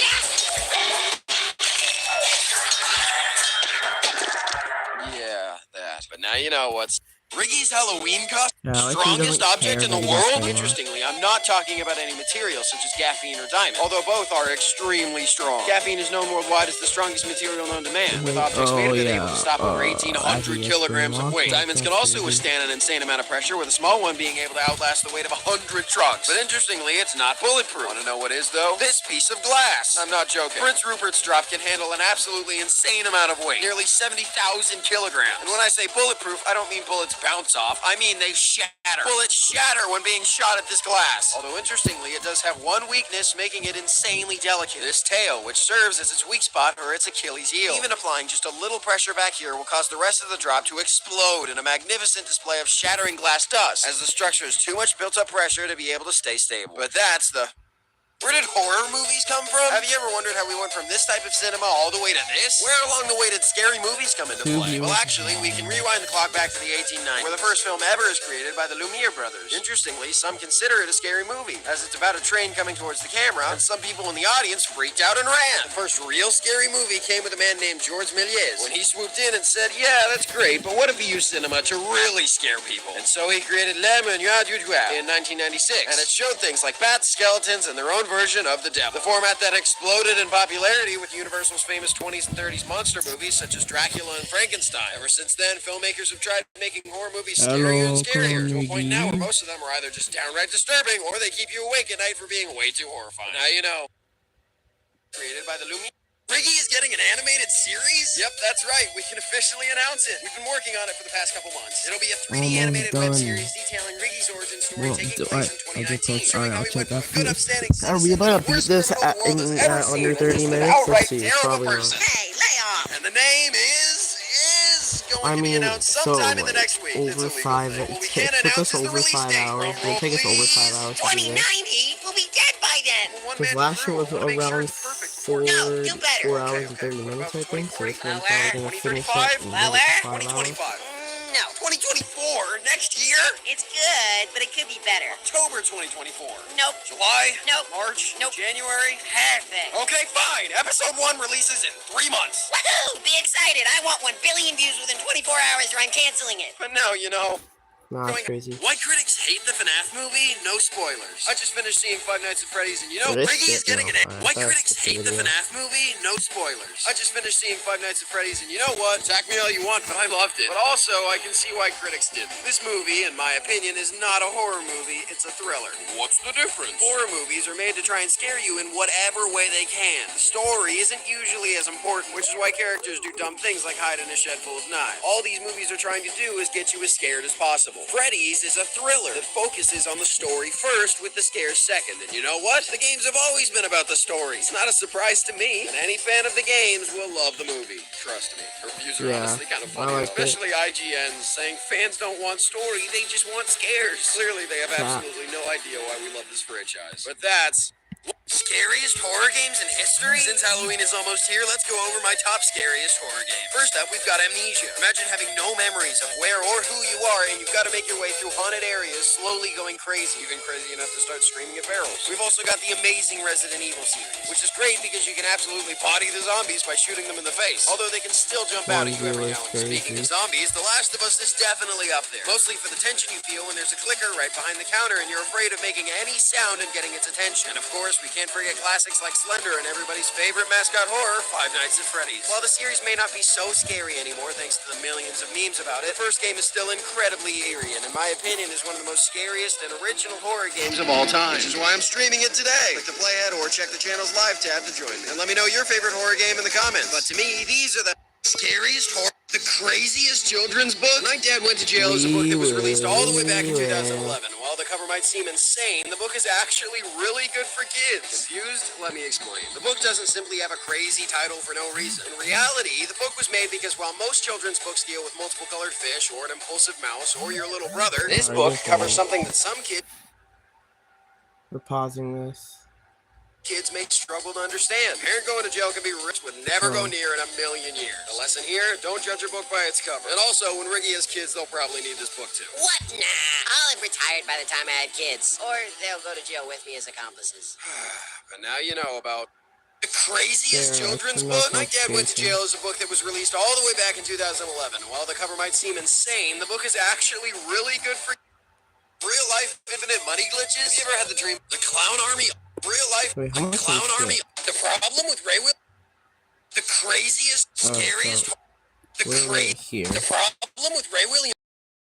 Speaker 1: Yeah, that. But now you know what's... Riggy's Halloween costume?
Speaker 2: Yeah, I like he
Speaker 1: Strongest
Speaker 2: doesn't
Speaker 1: object
Speaker 2: care
Speaker 1: in the
Speaker 2: that he gets
Speaker 1: world?
Speaker 2: famous.
Speaker 1: Interestingly, I'm not talking about any materials such as caffeine or diamond, although both are extremely strong. Caffeine is known worldwide as the strongest material known to man, with objects made of it able to stop over 1,800 kilograms of weight. Diamonds can also withstand an insane amount of pressure, with a small one being able to outlast the weight of 100 trucks. But interestingly, it's not bulletproof. Want to know what is, though? This piece of glass. I'm not joking. Prince Rupert's drop can handle an absolutely insane amount of weight, nearly 70,000 kilograms. And when I say bulletproof, I don't mean bullets bounce off. I mean they shatter. Bullets shatter when being shot at this glass. Although interestingly, it does have one weakness, making it insanely delicate. This tail, which serves as its weak spot or its Achilles heel. Even applying just a little pressure back here will cause the rest of the drop to explode in a magnificent display of shattering glass dust, as the structure has too much built-up pressure to be able to stay stable. But that's the... Where did horror movies come from? Have you ever wondered how we went from this type of cinema all the way to this? Where along the way did scary movies come into play? Well, actually, we can rewind the clock back to the 1890s, where the first film ever is created by the Lumiere brothers. Interestingly, some consider it a scary movie, as it's about a train coming towards the camera, and some people in the audience freaked out and ran. The first real scary movie came with a man named Georges Méliès, when he swooped in and said, yeah, that's great, but what if we use cinema to really scare people? And so he created Le Manoir du Diable in 1996, and it showed things like bats, skeletons, and their own version of the devil. The format that exploded in popularity with Universal's famous 20s and 30s monster movies such as Dracula and Frankenstein. Ever since then, filmmakers have tried making horror movies scarier and scarier, to a point now where most of them are either just downright disturbing or they keep you awake at night for being way too horrifying. Now you know. Created by the Lumiere. Riggy is getting an animated series? Yep, that's right. We can officially announce it. We've been working on it for the past couple months. It'll be a 3D animated web series detailing Riggy's origin story taking place in 2019. Showing how he went from a good upstanding
Speaker 2: Are we about to beat this under 30 minutes? Let's see, probably not.
Speaker 3: Hey, lay off!
Speaker 1: And the name is going to be announced sometime in the next week.
Speaker 2: Over 5, it took us over 5 hours. It'll take us over 5 hours to do this.
Speaker 3: 2090? We'll be dead by then!
Speaker 2: Because last year was around 4 hours and 30 minutes, I think. So this one's probably going to finish up in maybe 5 hours.
Speaker 3: No.
Speaker 1: 2024? Next year?
Speaker 3: It's good, but it could be better.
Speaker 1: October 2024.
Speaker 3: Nope.
Speaker 1: July?
Speaker 3: Nope.
Speaker 1: March?
Speaker 3: Nope.
Speaker 1: January?
Speaker 3: Perfect.
Speaker 1: Okay, fine. Episode 1 releases in 3 months.
Speaker 3: Woohoo! Be excited! I want 1 billion views within 24 hours or I'm canceling it.
Speaker 1: But now, you know...
Speaker 2: Nah, it's crazy.
Speaker 1: Why critics hate the FNAF movie? No spoilers. I just finished seeing Five Nights at Freddy's, and you know,
Speaker 2: It is
Speaker 1: Riggy is
Speaker 2: shit,
Speaker 1: getting
Speaker 2: though.
Speaker 1: an... Why
Speaker 2: That's
Speaker 1: critics
Speaker 2: the
Speaker 1: hate the
Speaker 2: video.
Speaker 1: FNAF movie? No spoilers. I just finished seeing Five Nights at Freddy's, and you know what? Attack me all you want, but I loved it. But also, I can see why critics didn't. This movie, in my opinion, is not a horror movie. It's a thriller. What's the difference? Horror movies are made to try and scare you in whatever way they can. The story isn't usually as important, which is why characters do dumb things like hide in a shed full of knives. All these movies are trying to do is get you as scared as possible. Freddy's is a thriller that focuses on the story first with the scares second. And you know what? The games have always been about the story. It's not a surprise to me, and any fan of the games will love the movie. Trust me. Her reviews are
Speaker 2: Yeah,
Speaker 1: honestly kind of
Speaker 2: I
Speaker 1: funny,
Speaker 2: like
Speaker 1: especially IGN's saying fans don't want story, they just want scares. Clearly, they have absolutely no idea why we love this franchise. But that's... Scariest horror games in history? Since Halloween is almost here, let's go over my top scariest horror game. First up, we've got Amnesia. Imagine having no memories of where or who you are, and you've got to make your way through haunted areas, slowly going crazy, even crazy enough to start screaming at barrels. We've also got the amazing Resident Evil series, which is great because you can absolutely body the zombies by shooting them in the face, although they can still jump out at you every now and then. Speaking of zombies, The Last of Us is definitely up there, mostly for the tension you feel when there's a clicker right behind the counter and you're afraid of making any sound and getting its attention. And of course, we can't forget classics like Slender and everybody's favorite mascot horror, Five Nights at Freddy's. While the series may not be so scary anymore thanks to the millions of memes about it, the first game is still incredibly eerie and in my opinion is one of the most scariest and original horror games of all time. Which is why I'm streaming it today. Click the play ahead or check the channel's live tab to join me. And let me know your favorite horror game in the comments. But to me, these are the scariest horror... The craziest children's book? My Dad Went to Jail is a book that was released all the way back in 2011. While the cover might seem insane, the book is actually really good for kids. Confused? Let me explain. The book doesn't simply have a crazy title for no reason. In reality, the book was made because while most children's books deal with multiple colored fish or an impulsive mouse or your little brother, this book covers something that some kids...
Speaker 2: We're pausing this.
Speaker 1: kids may struggle to understand. Parent going to jail can be rich would never go near in a million years. The lesson here, don't judge a book by its cover. And also, when Ricky has kids, they'll probably need this book too.
Speaker 3: What? Nah. I'll have retired by the time I had kids. Or they'll go to jail with me as accomplices.
Speaker 1: But now you know about the craziest children's book. My Dad Went to Jail is a book that was released all the way back in 2011. While the cover might seem insane, the book is actually really good for real life infinite money glitches. Have you ever had the dream? The Clown Army. Real life.
Speaker 2: Wait,
Speaker 1: The Clown Army. The problem with Ray Will. The craziest, scariest. The problem with Ray Williams.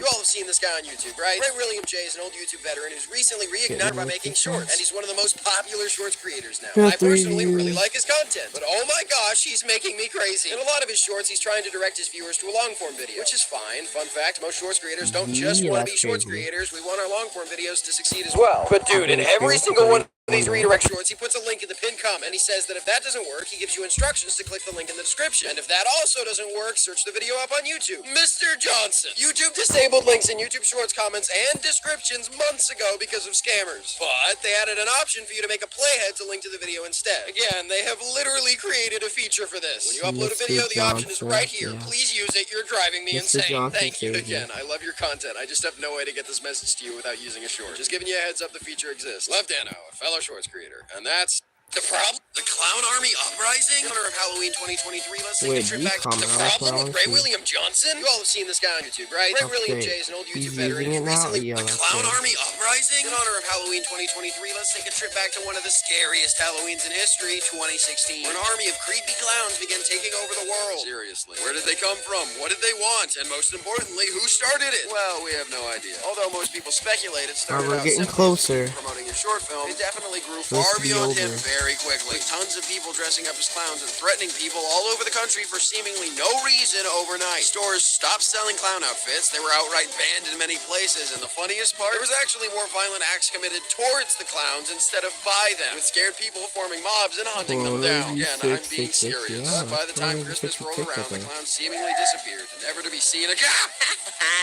Speaker 1: You all have seen this guy on YouTube, right? Ray William J is an old YouTube veteran who's recently reignited by making shorts, and he's one of the most popular shorts creators now. I personally really like his content, but oh my gosh, he's making me crazy. In a lot of his shorts, he's trying to direct his viewers to a long-form video, which is fine. Fun fact, most shorts creators don't just want to be shorts creators. We want our long-form videos to succeed as well. But dude, in every single one of these redirect shorts, he puts a link in the pinned comment, and he says that if that doesn't work, he gives you instructions to click the link in the description. And if that also doesn't work, search the video up on YouTube. Mr. Johnson. YouTube disabled links in YouTube Shorts comments and descriptions months ago because of scammers. But they added an option for you to make a playhead to link to the video instead. Again, they have literally created a feature for this. When you upload a video, the option is right here. Please use it. You're driving me insane. Thank you again. I love your content. I just have no way to get this message to you without using a short. Just giving you a heads up the feature exists. Love Dano, a fellow shorts creator. And that's the problem. The Clown Army Uprising? In honor of Halloween 2023, let's take a trip back to the problem with Ray William Johnson. You all have seen this guy on YouTube, right? Ray William J is an old YouTube veteran who's recently the Clown Army Uprising. In honor of Halloween 2023, let's take a trip back to one of the scariest Halloweens in history, 2016. Where an army of creepy clowns began taking over the world. Seriously, where did they come from? What did they want? And most importantly, who started it? Well, we have no idea. Although most people speculate it started out
Speaker 2: getting closer.
Speaker 1: Promoting your short film, it definitely grew far beyond him very quickly. Tons of people dressing up as clowns and threatening people all over the country for seemingly no reason overnight. Stores stopped selling clown outfits. They were outright banned in many places. And the funniest part, there was actually more violent acts committed towards the clowns instead of by them, with scared people forming mobs and hunting them down. Again, I'm being serious. But by the time Christmas rolled around, the clowns seemingly disappeared, never to be seen again.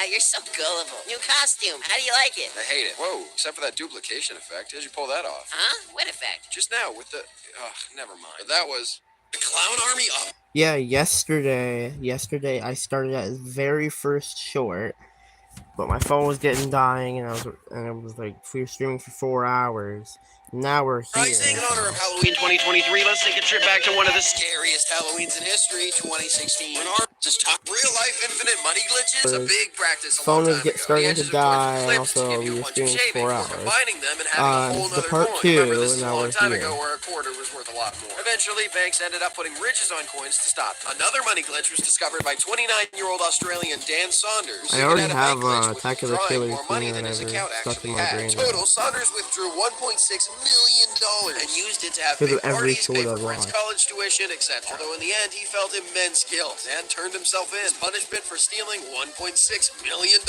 Speaker 3: You're so gullible. New costume. How do you like it?
Speaker 1: I hate it. Whoa, except for that duplication effect. How'd you pull that off?
Speaker 3: Huh? What effect?
Speaker 1: Just now with the... never mind. That was the Clown Army up.
Speaker 2: Yeah, yesterday I started that very first short, but my phone was dying, and it was like we were streaming for 4 hours. Now we're here.
Speaker 1: Rising in honor of Halloween 2023, let's take a trip back to one of the scariest Halloweens in history, 2016. When our just talk real life infinite money glitches, a big practice.
Speaker 2: Phone was starting to die, and also we were streaming for 4 hours.
Speaker 1: Combining them and having a whole
Speaker 2: the
Speaker 1: nother
Speaker 2: part
Speaker 1: coin.
Speaker 2: 2,
Speaker 1: Remember, this is
Speaker 2: and
Speaker 1: a
Speaker 2: now
Speaker 1: long
Speaker 2: we're
Speaker 1: time
Speaker 2: here.
Speaker 1: ago where a quarter was worth a lot more. Eventually, banks ended up putting ridges on coins to stop them. Another money glitch was discovered by 29-year-old Australian Dan Saunders.
Speaker 2: I already have Attack of the Killer Queen and
Speaker 1: his account
Speaker 2: stuck in
Speaker 1: actually
Speaker 2: my
Speaker 1: had.
Speaker 2: brain.
Speaker 1: Total, Saunders withdrew $1.6 million and used it to have big
Speaker 2: every
Speaker 1: parties, pay
Speaker 2: short
Speaker 1: for
Speaker 2: I
Speaker 1: friends'
Speaker 2: watched.
Speaker 1: college tuition, etc. Although in the end, he felt immense guilt and turned himself in. His punishment for stealing $1.6 million.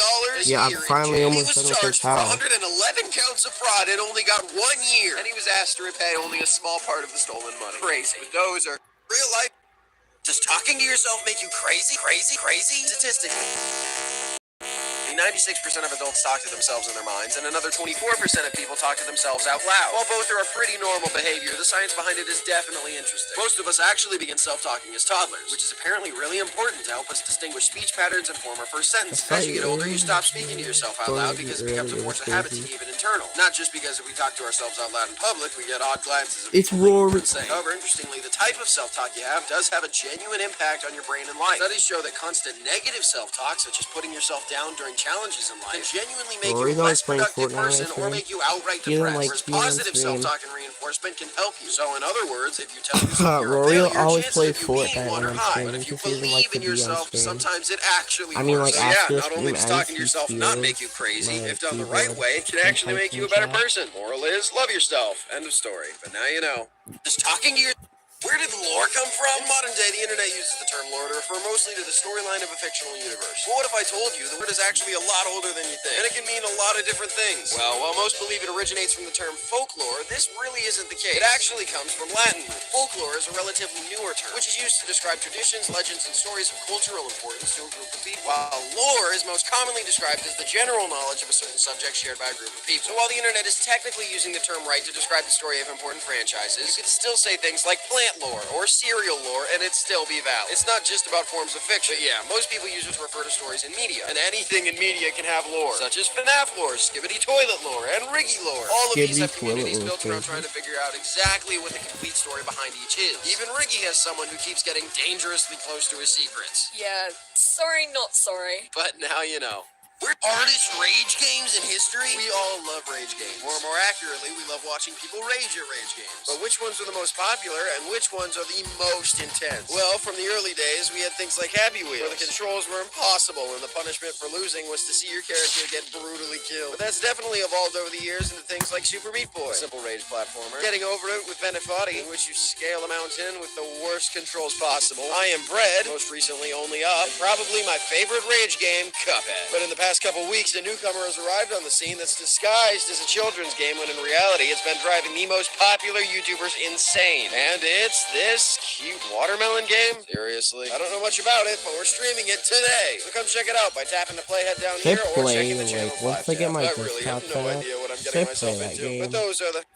Speaker 2: Yeah, I'm finally almost done with
Speaker 1: He was charged
Speaker 2: this
Speaker 1: for
Speaker 2: house.
Speaker 1: 111 counts of fraud and only got 1 year. And he was asked to repay only a small part of the stolen money. Crazy. But those are real life. Does talking to yourself make you crazy? Statistically, 96% of adults talk to themselves in their minds, and another 24% of people talk to themselves out loud. While both are a pretty normal behavior, the science behind it is definitely interesting. Most of us actually begin self-talking as toddlers, which is apparently really important to help us distinguish speech patterns and form our first sentence. As you get older, you stop speaking to yourself out loud because it becomes a force of habit to keep it internal. Not just because if we talk to ourselves out loud in public, we get odd glances of
Speaker 2: It's
Speaker 1: people
Speaker 2: Rory.
Speaker 1: insane. However, interestingly, the type of self-talk you have does have a genuine impact on your brain and life. Studies show that constant negative self-talk, such as putting yourself down during challenges in life, can genuinely make you a less productive person or make you outright depressed. Whereas positive self-talk and reinforcement can help you. So in other words, if you tell yourself you're a
Speaker 2: Rory
Speaker 1: failure,
Speaker 2: always
Speaker 1: chances
Speaker 2: plays
Speaker 1: of you being
Speaker 2: Fortnite
Speaker 1: one are
Speaker 2: on
Speaker 1: high.
Speaker 2: stream
Speaker 1: But if you
Speaker 2: because he doesn't
Speaker 1: believe
Speaker 2: like to
Speaker 1: in
Speaker 2: be on
Speaker 1: yourself,
Speaker 2: stream.
Speaker 1: sometimes it actually
Speaker 2: I mean,
Speaker 1: works.
Speaker 2: like,
Speaker 1: So
Speaker 2: after
Speaker 1: yeah, not only
Speaker 2: stream,
Speaker 1: does
Speaker 2: I
Speaker 1: talking to
Speaker 2: used to
Speaker 1: yourself not
Speaker 2: feel
Speaker 1: make you crazy,
Speaker 2: my
Speaker 1: if done the
Speaker 2: keyboard
Speaker 1: right way, it can
Speaker 2: and
Speaker 1: actually make
Speaker 2: typing
Speaker 1: you a better
Speaker 2: chat.
Speaker 1: person. Moral is, love yourself. End of story. But now you know. Just talking to your... Where did lore come from? In modern day, the internet uses the term lore to refer mostly to the storyline of a fictional universe. But what if I told you the word is actually a lot older than you think? And it can mean a lot of different things. Well, while most believe it originates from the term folklore, this really isn't the case. It actually comes from Latin. Folklore is a relatively newer term, which is used to describe traditions, legends, and stories of cultural importance to a group of people. While lore is most commonly described as the general knowledge of a certain subject shared by a group of people. So while the internet is technically using the term right to describe the story of important franchises, you could still say things like plant lore or cereal lore and it'd still be valid. It's not just about forms of fiction. But yeah, most people use it to refer to stories in media. And anything in media can have lore, such as FNAF lore, Skibbity Toilet lore, and Riggy lore. All of these have communities built around trying to figure out exactly what the complete story behind each is. Even Riggy has someone who keeps getting dangerously close to his secrets.
Speaker 5: Yeah, sorry, not sorry.
Speaker 1: But now you know. We're artist rage games in history? We all love rage games. Or more accurately, we love watching people rage at rage games. But which ones are the most popular and which ones are the most intense? Well, from the early days, we had things like Happy Wheels, where the controls were impossible and the punishment for losing was to see your character get brutally killed. But that's definitely evolved over the years into things like Super Meat Boy, a simple rage platformer. Getting over it with Benefati, in which you scale a mountain with the worst controls possible. I Am Bread, most recently Only Up, and probably my favorite rage game, Cuphead. But in the past couple weeks, a newcomer has arrived on the scene that's disguised as a children's game when in reality it's been driving the most popular YouTubers insane. And it's this cute watermelon game? Seriously. I don't know much about it, but we're streaming it today. So come check it out by tapping the playhead down here or checking the channel
Speaker 2: once I get my
Speaker 1: I really have no idea what I'm getting myself into. But those are the...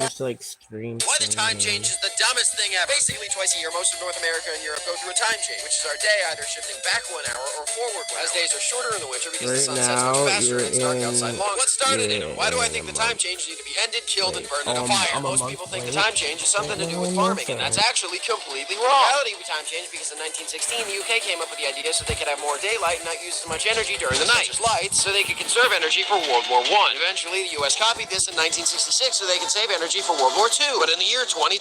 Speaker 2: Just like stream.
Speaker 1: Why the time change is the dumbest thing ever. Basically, twice a year, most of North America and Europe go through a time change, which is our day either shifting back 1 hour or forward 1 hour. As days are shorter in the winter because the sun sets much faster and it's dark outside longer. What started it? Why do I think the time change need to be ended, killed, and burned in a fire? Most people think the time change is something to do with farming, and that's actually completely wrong. In reality, we time changed because in 1916, the UK came up with the idea so they could have more daylight and not use as much energy during the night, such as lights, so they could conserve energy for World War I. Eventually, the US copied this in 1966 so they could save energy for World War II. But in the year 2023,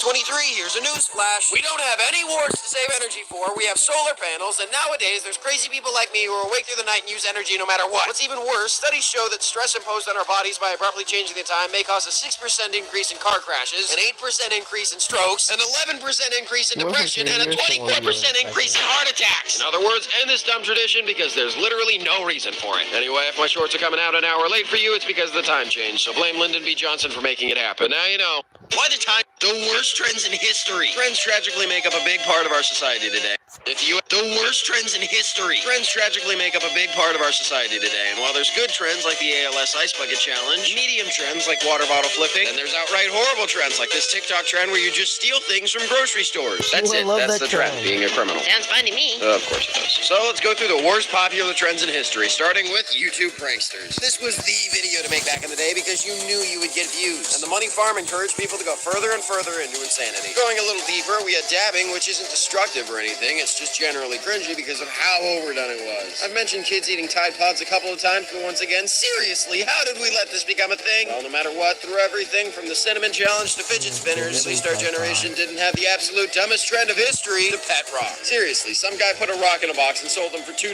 Speaker 1: here's a news flash. We don't have any wars to save energy for. We have solar panels, and nowadays there's crazy people like me who are awake through the night and use energy no matter what. What's even worse, studies show that stress imposed on our bodies by abruptly changing the time may cause a 6% increase in car crashes, an 8% increase in strokes, an 11% increase in depression, and a 24% increase in heart attacks. In other words, end this dumb tradition because there's literally no reason for it. Anyway, if my shorts are coming out an hour late for you, it's because of the time change. So blame Lyndon B. Johnson for making it happen. Now you know. Why the time? The worst trends in history. Trends tragically make up a big part of our society today. The worst trends in history. Trends tragically make up a big part of our society today. And while there's good trends like the ALS Ice Bucket Challenge, medium trends like water bottle flipping, and there's outright horrible trends like this TikTok trend where you just steal things from grocery stores. That's it. That's the trend. Being a criminal.
Speaker 3: Sounds fun to me.
Speaker 1: Of course it does. So let's go through the worst popular trends in history, starting with YouTube pranksters. This was the video to make back in the day because you knew you would get views. And the money farm encouraged people to go further and further into insanity. Going a little deeper, we had dabbing, which isn't destructive or anything. It's just generally cringy because of how overdone it was. I've mentioned kids eating Tide Pods a couple of times, but once again, seriously, how did we let this become a thing? Well, no matter what, through everything from the cinnamon challenge to fidget spinners, at least our generation didn't have the absolute dumbest trend of history, the pet rock. Seriously, some guy put a rock in a box and sold them for $2,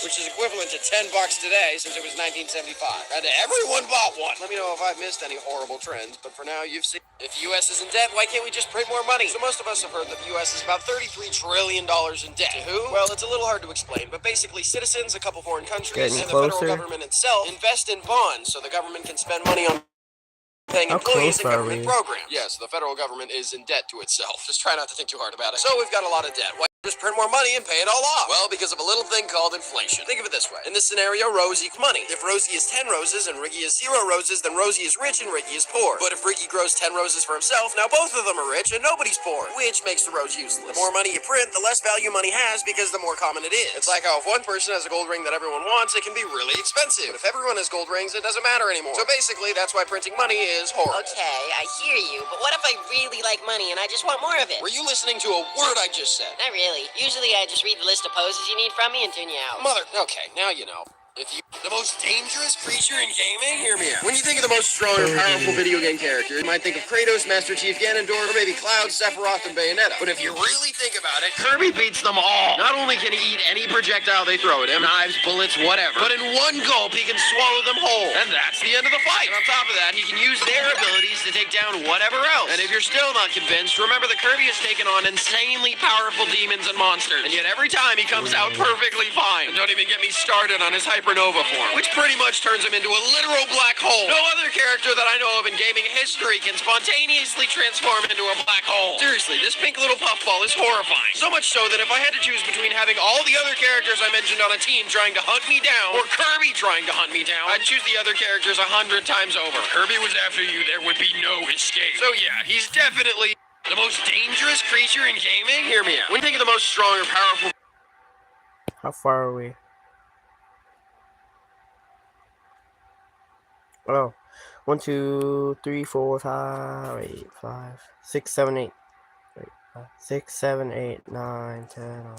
Speaker 1: which is equivalent to $10 today since it was 1975. And everyone bought one. Let me know if I've missed any horrible trends, but for now, you've seen. If the U.S. is in debt, why can't we just print more money? So most of us have heard that the U.S. is about $33 trillion in debt. To who? Well, it's a little hard to explain, but basically citizens, a couple foreign countries, and the federal government itself invest in bonds so the government can spend money on paying employees in government programs. Yes, the federal government is in debt to itself. Just try not to think too hard about it. So we've got a lot of debt. Why just print more money and pay it all off? Well, because of a little thing called inflation. Think of it this way. In this scenario, Rose equals money. If Rosie is 10 roses and Riggy is 0 roses, then Rosie is rich and Riggy is poor. But if Riggy grows 10 roses for himself, now both of them are rich and nobody's poor, which makes the rose useless. The more money you print, the less value money has because the more common it is. It's like how if one person has a gold ring that everyone wants, it can be really expensive. But if everyone has gold rings, it doesn't matter anymore. So basically, that's why printing money is horrible.
Speaker 3: Okay, I hear you, but what if I really like money and I just want more of it?
Speaker 1: Were you listening to a word I just said?
Speaker 3: Not really. Usually I just read the list of poses you need from me and tune you out.
Speaker 1: Mother, okay, now you know. The most dangerous creature in gaming? Hear me out. When you think of the most strong or powerful video game character, you might think of Kratos, Master Chief, Ganondorf, or maybe Cloud, Sephiroth, and Bayonetta. But if you really think about it, Kirby beats them all. Not only can he eat any projectile they throw at him, knives, bullets, whatever, but in one gulp, he can swallow them whole. And that's the end of the fight. And on top of that, he can use their abilities to take down whatever else. And if you're still not convinced, remember that Kirby has taken on insanely powerful demons and monsters. And yet every time he comes out perfectly fine. And don't even get me started on his hypernova form, which pretty much turns him into a literal black hole. No other character that I know of in gaming history can spontaneously transform into a black hole. Seriously, this pink little puffball is horrifying. So much so that if I had to choose between having all the other characters I mentioned on a team trying to hunt me down or Kirby trying to hunt me down, I'd choose the other characters 100 times over. Kirby was after you, there would be no escape. So yeah, he's definitely the most dangerous creature in gaming. Hear me out. When you think of the most strong or powerful...
Speaker 2: How far are we? Oh, 1, 2, 3, 4, 5, wait, 5, 6, 7, 8. 6, 7, 8, 9, 10, 11,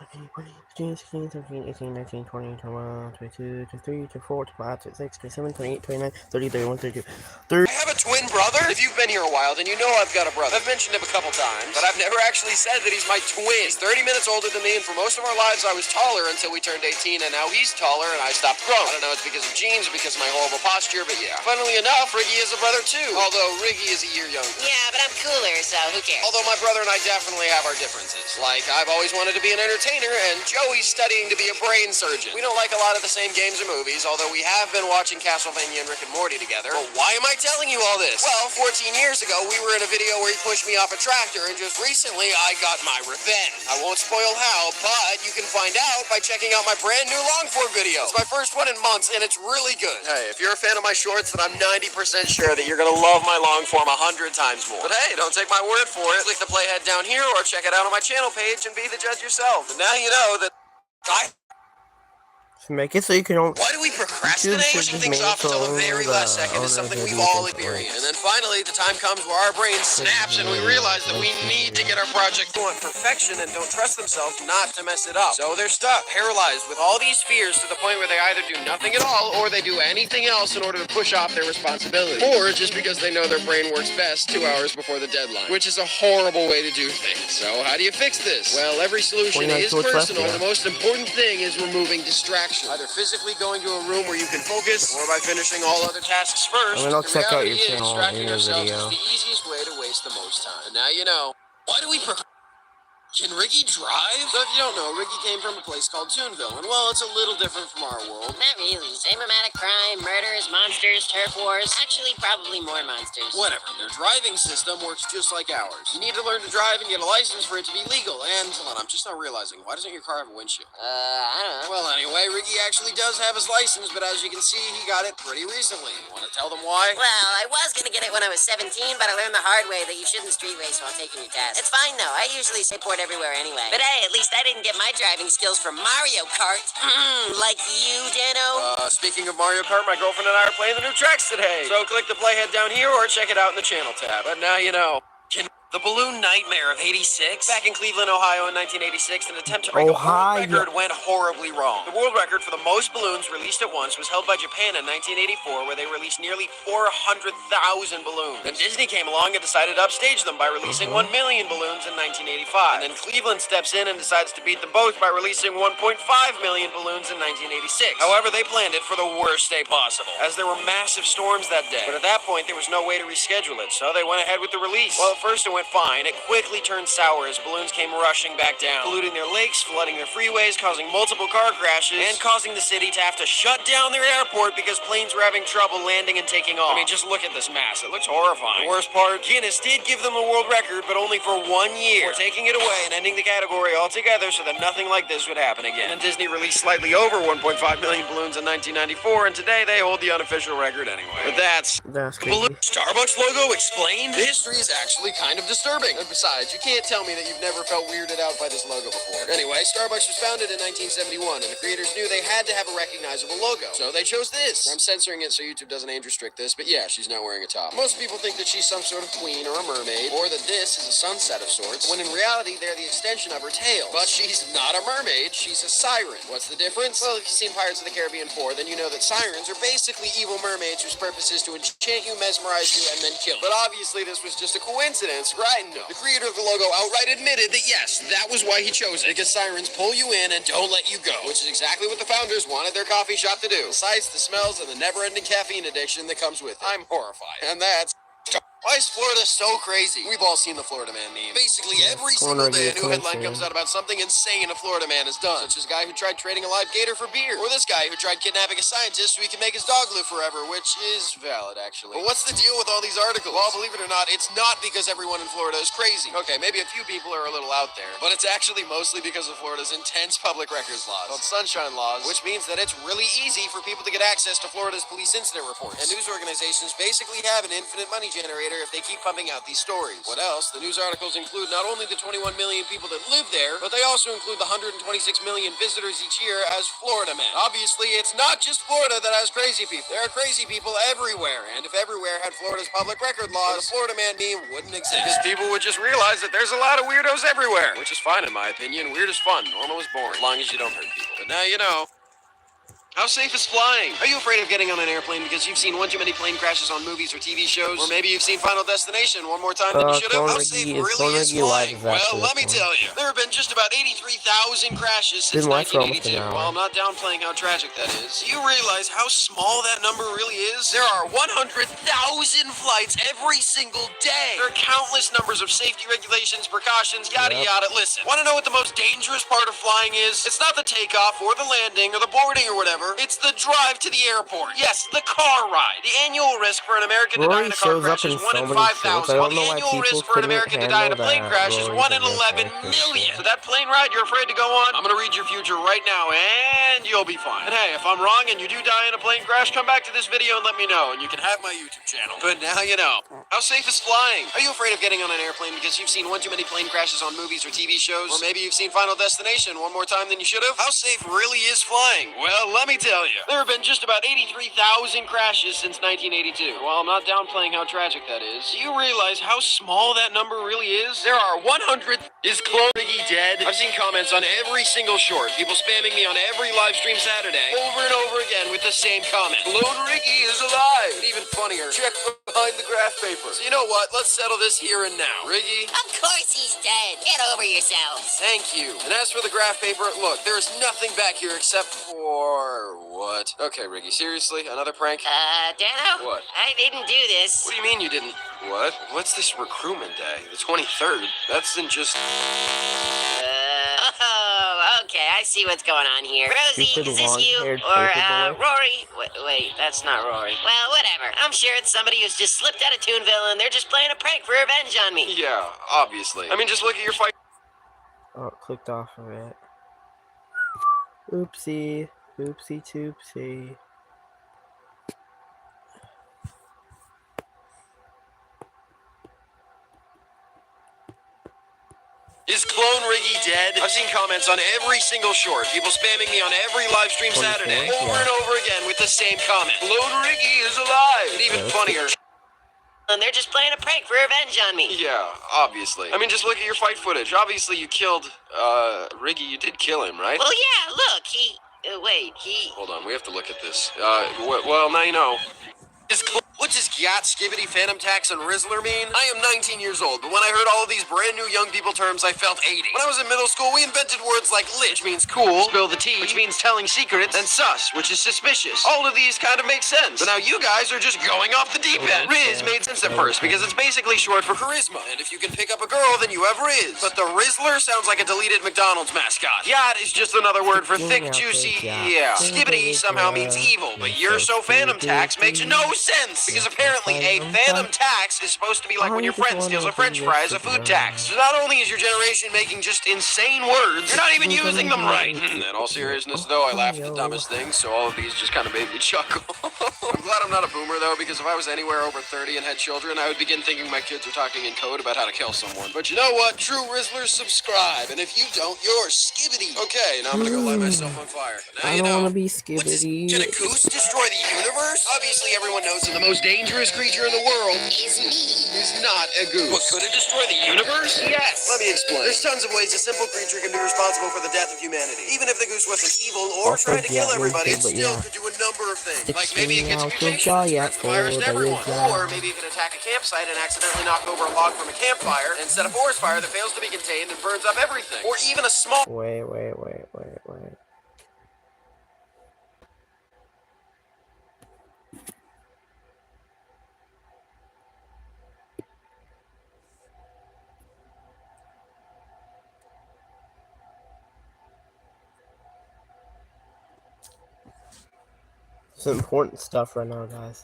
Speaker 2: 13, 14, 15, 16, 17, 18, 19, 20, 21, 22, 23, 24, 25, 26, 27, 28, 29, 30, 31, 32.
Speaker 1: I have a twin brother. If you've been here a while, then you know I've got a brother. I've mentioned him a couple times, but I've never actually said that he's my twin. He's 30 minutes older than me, and for most of our lives, I was taller until we turned 18, and now he's taller, and I stopped growing. I don't know if it's because of genes or because of my horrible posture, but yeah. Funnily enough, Riggy is a brother too, although Riggy is a year younger.
Speaker 3: Yeah, but I'm cooler, so who cares?
Speaker 1: Although my brother and I definitely have our differences. Like, I've always wanted to be an entertainer, and Joey's studying to be a brain surgeon. We don't like a lot of the same games or movies, although we have been watching Castlevania and Rick and Morty together. But why am I telling you all this? Well, 14 years ago, we were in a video where he pushed me off a tractor, and just recently, I got my revenge. I won't spoil how, but you can find out by checking out my brand new longform video. It's my first one in months, and it's really good. Hey, if you're a fan of my shorts, then I'm 90% sure that you're gonna love my longform 100 times more. But hey, don't take my word for it. Click the playhead down here, or check it out on my channel page and be the judge yourself. And now you know that
Speaker 2: Make it so you can only...
Speaker 1: Why do we procrastinate? Pushing things off until the very last second is something we've all experienced. And then finally, the time comes where our brain snaps and we realize that we need to get our project going. Perfection and don't trust themselves not to mess it up. So they're stuck, paralyzed with all these fears to the point where they either do nothing at all or they do anything else in order to push off their responsibility. Or just because they know their brain works best 2 hours before the deadline, which is a horrible way to do things. So how do you fix this? Well, every solution is personal. The most important thing is removing distractions. Either physically going to a room where you can focus, or by finishing all other tasks first.
Speaker 2: I'll check out your channel
Speaker 1: distracting
Speaker 2: in the
Speaker 1: ourselves
Speaker 2: video.
Speaker 1: is the easiest way to waste the most time. And now you know. Why do we Can Riggy drive? So if you don't know, Riggy came from a place called Toonville, and well, it's a little different from our world.
Speaker 3: Not really. Same amount of crime, murders, monsters, turf wars. Actually, probably more monsters.
Speaker 1: Whatever. Their driving system works just like ours. You need to learn to drive and get a license for it to be legal. And, hold on, I'm just not realizing, why doesn't your car have a windshield?
Speaker 3: I don't know.
Speaker 1: Well, anyway, Riggy actually does have his license, but as you can see, he got it pretty recently. Want to tell them why?
Speaker 3: Well, I was gonna get it when I was 17, but I learned the hard way that you shouldn't street race while taking your test. It's fine, though. I usually support everywhere anyway. But hey, at least I didn't get my driving skills from Mario Kart. Like you, Danno.
Speaker 1: Speaking of Mario Kart, my girlfriend and I are playing the new tracks today. So click the playhead down here or check it out in the channel tab. But now you know. The balloon nightmare of '86? Back in Cleveland, Ohio in 1986, an attempt to break a world record went horribly wrong. The world record for the most balloons released at once was held by Japan in 1984, where they released nearly 400,000 balloons. Then Disney came along and decided to upstage them by releasing 1 million balloons in 1985. And then Cleveland steps in and decides to beat them both by releasing 1.5 million balloons in 1986. However, they planned it for the worst day possible, as there were massive storms that day. But at that point, there was no way to reschedule it, so they went ahead with the release. Well, at first it went fine. It quickly turned sour as balloons came rushing back down, polluting their lakes, flooding their freeways, causing multiple car crashes, and causing the city to have to shut down their airport because planes were having trouble landing and taking off. I mean, just look at this mass. It looks horrifying. The worst part, Guinness did give them the world record, but only for 1 year. We're taking it away and ending the category altogether so that nothing like this would happen again. And Disney released slightly over 1.5 million balloons in 1994, and today they hold the unofficial record anyway. But that's the balloon Starbucks logo explained. The history is actually kind of disturbing. And besides, you can't tell me that you've never felt weirded out by this logo before. Anyway, Starbucks was founded in 1971, and the creators knew they had to have a recognizable logo. So they chose this. I'm censoring it so YouTube doesn't age restrict this, but yeah, she's not wearing a top. Most people think that she's some sort of queen or a mermaid, or that this is a sunset of sorts, when in reality, they're the extension of her tail. But she's not a mermaid, she's a siren. What's the difference? Well, if you've seen Pirates of the Caribbean 4, then you know that sirens are basically evil mermaids whose purpose is to enchant you, mesmerize you, and then kill you. But obviously, this was just a coincidence, right? No. The creator of the logo outright admitted that yes, that was why he chose it, because sirens pull you in and don't let you go, which is exactly what the founders wanted their coffee shop to do. Besides the smells and the never-ending caffeine addiction that comes with it. I'm horrified. And that's... Why is Florida so crazy? We've all seen the Florida Man meme. Basically, every single day a new headline comes out about something insane a Florida man has done. Such as a guy who tried trading a live gator for beer. Or this guy who tried kidnapping a scientist so he can make his dog live forever, which is valid, actually. But what's the deal with all these articles? Well, believe it or not, it's not because everyone in Florida is crazy. Okay, maybe a few people are a little out there, but it's actually mostly because of Florida's intense public records laws, called sunshine laws, which means that it's really easy for people to get access to Florida's police incident reports. And news organizations basically have an infinite money generator if they keep pumping out these stories. What else? The news articles include not only the 21 million people that live there, but they also include the 126 million visitors each year as Florida men. Obviously, it's not just Florida that has crazy people. There are crazy people everywhere, and if everywhere had Florida's public record laws, the Florida man meme wouldn't exist. Because people would just realize that there's a lot of weirdos everywhere, which is fine in my opinion. Weird is fun, normal is boring, as long as you don't hurt people. But now you know. How safe is flying? Are you afraid of getting on an airplane because you've seen one too many plane crashes on movies or TV shows? Or maybe you've seen Final Destination one more time than you should have? How safe really is flying? Well, let me tell you. There have been just about 83,000 crashes since 1982. Well, I'm not downplaying how tragic that is. Do you realize how small that number really is? There are 100,000 flights every single day. There are countless numbers of safety regulations, precautions, yada yada. Listen, want to know what the most dangerous part of flying is? It's not the takeoff or the landing or the boarding or whatever. It's the drive to the airport. Yes, the car ride. The annual risk for an American to die in a car crash is 1 in 5,000, while the annual risk for an American to die in a plane crash is 1 in 11 million. So that plane ride you're afraid to go on, I'm gonna read your future right now, and you'll be fine. And hey, if I'm wrong and you do die in a plane crash, come back to this video and let me know, and you can have my YouTube channel. But now you know. How safe is flying? Are you afraid of getting on an airplane because you've seen one too many plane crashes on movies or TV shows? Or maybe you've seen Final Destination one more time than you should have? How safe really is flying? Well, let me tell you. There have been just about 83,000 crashes since 1982. While I'm not downplaying how tragic that is, do you realize how small that number really is? There are 100... Is Clone Ricky dead? I've seen comments on every single short. People spamming me on every live stream Saturday, over and over again with the same comment. Clone Ricky is alive! But even funnier, check behind the graph paper. So you know what? Let's settle this here and now. Ricky?
Speaker 3: Of course he's dead. Get over yourselves.
Speaker 1: Thank you. And as for the graph paper, look, there's nothing back here except for... What? Okay, Ricky, seriously? Another prank?
Speaker 3: Danno?
Speaker 1: What?
Speaker 3: I didn't do this.
Speaker 1: What do you mean you didn't? What? What's this recruitment day? The 23rd? That's in just...
Speaker 3: Oh, okay, I see what's going on here. Rosie, is this you? Or, Rory? Wait, that's not Rory. Well, whatever. I'm sure it's somebody who's just slipped out of Toonville and they're just playing a prank for revenge on me.
Speaker 1: Yeah, obviously. I mean, just look at your fight.
Speaker 2: Oh, it clicked off of it. Oopsie. Oopsie toopsie.
Speaker 1: Is Clone Ricky dead? I've seen comments on every single short. People spamming me on every live stream Saturday, over and over again with the same comment. Clone Ricky is alive! And even funnier.
Speaker 3: And they're just playing a prank for revenge on me.
Speaker 1: Yeah, obviously. I mean, just look at your fight footage. Obviously, you killed, Ricky. You did kill him, right?
Speaker 3: Well, yeah, look, he... wait, he...
Speaker 1: Hold on, we have to look at this. Well, now you know. What does Gyat, Skibbity, Phantom Tax, and Rizzler mean? I am 19 years old, but when I heard all of these brand new young people terms, I felt 80. When I was in middle school, we invented words like lit, which means cool, spill the tea, which means telling secrets, and sus, which is suspicious. All of these kind of make sense. But now you guys are just going off the deep end. Riz made sense at first, because it's basically short for charisma. And if you can pick up a girl, then you have Riz. But the Rizzler sounds like a deleted McDonald's mascot. Gyat is just another word for thick, juicy, yeah. Skibbity somehow means evil, but You're So Phantom Tax makes no sense. Because Because apparently a phantom tax is supposed to be like when your friend steals a french fry as a food tax. So not only is your generation making just insane words, you're not even using them right. In all seriousness, though, I laugh at the dumbest things, so all of these just kind of made me chuckle. I'm glad I'm not a boomer, though, because if I was anywhere over 30 and had children, I would begin thinking my kids are talking in code about how to kill someone. But you know what? True Rizzlers, subscribe, and if you don't, you're skibbity. Okay, now I'm gonna go light myself on fire. But now
Speaker 2: I
Speaker 1: you
Speaker 2: don't
Speaker 1: know.
Speaker 2: want to be
Speaker 1: What's this?
Speaker 2: skibbity.
Speaker 1: Can a goose destroy the universe? Obviously, everyone knows that the most dangerous creature in the world is not a goose. But could it destroy the universe? Yes. Let me explain. There's tons of ways a simple creature can be responsible for the death of humanity. Even if the goose wasn't evil or
Speaker 2: Also,
Speaker 1: trying to kill
Speaker 2: yeah,
Speaker 1: everybody, it
Speaker 2: but
Speaker 1: still
Speaker 2: yeah.
Speaker 1: could do a number of things.
Speaker 2: It's
Speaker 1: Like maybe it gets
Speaker 2: out of
Speaker 1: mutations,
Speaker 2: giant
Speaker 1: spreads the virus to
Speaker 2: for the
Speaker 1: everyone.
Speaker 2: reason.
Speaker 1: Or maybe it can attack a campsite and accidentally knock over a log from a campfire and set a forest fire that fails to be contained and burns up everything. Or even a small...
Speaker 2: Wait. It's important stuff right now, guys.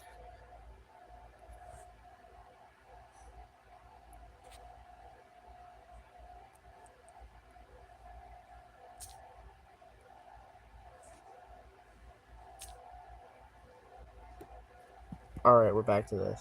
Speaker 2: Alright, we're back to this.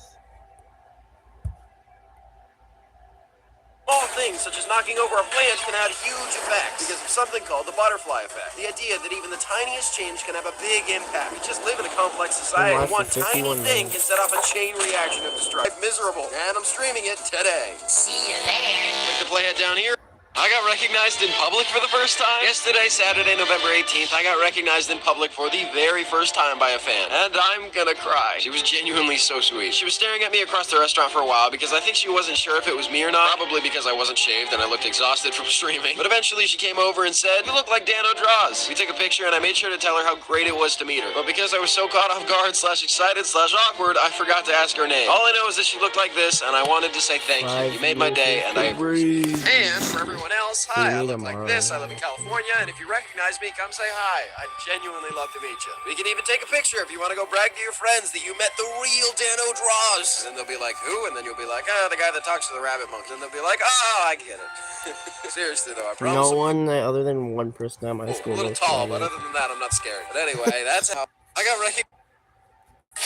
Speaker 1: Small things, such as knocking over a plant, can have huge effects because of something called the butterfly effect. The idea that even the tiniest change can have a big impact. We just live in a complex society. One tiny thing can set off a chain reaction of destruction. Miserable. And I'm streaming it today.
Speaker 3: See you there.
Speaker 1: Click the playhead down here. I got recognized in public for the first time. Yesterday, Saturday, November 18th, I got recognized in public for the very first time by a fan. And I'm gonna cry. She was genuinely so sweet. She was staring at me across the restaurant for a while because I think she wasn't sure if it was me or not. Probably because I wasn't shaved and I looked exhausted from streaming. But eventually she came over and said, "You look like Danno draws." We took a picture and I made sure to tell her how great it was to meet her. But because I was so caught off guard / excited / awkward, I forgot to ask her name. All I know is that she looked like this and I wanted to say thank you. You made my day and I appreciate it. And for everyone else, hi, I look like this. I live in California, and if you recognize me, come say hi. I'd genuinely love to meet you. We can even take a picture if you want to go brag to your friends that you met the real Danno Draws. And then they'll be like, who? And then you'll be like, the guy that talks to the rabbit monk. And they'll be like, I get it. Seriously, though, I promise.
Speaker 2: No one other than one person at my school.
Speaker 1: A little tall, but other than that, I'm not scared. But anyway, that's how I got recognized.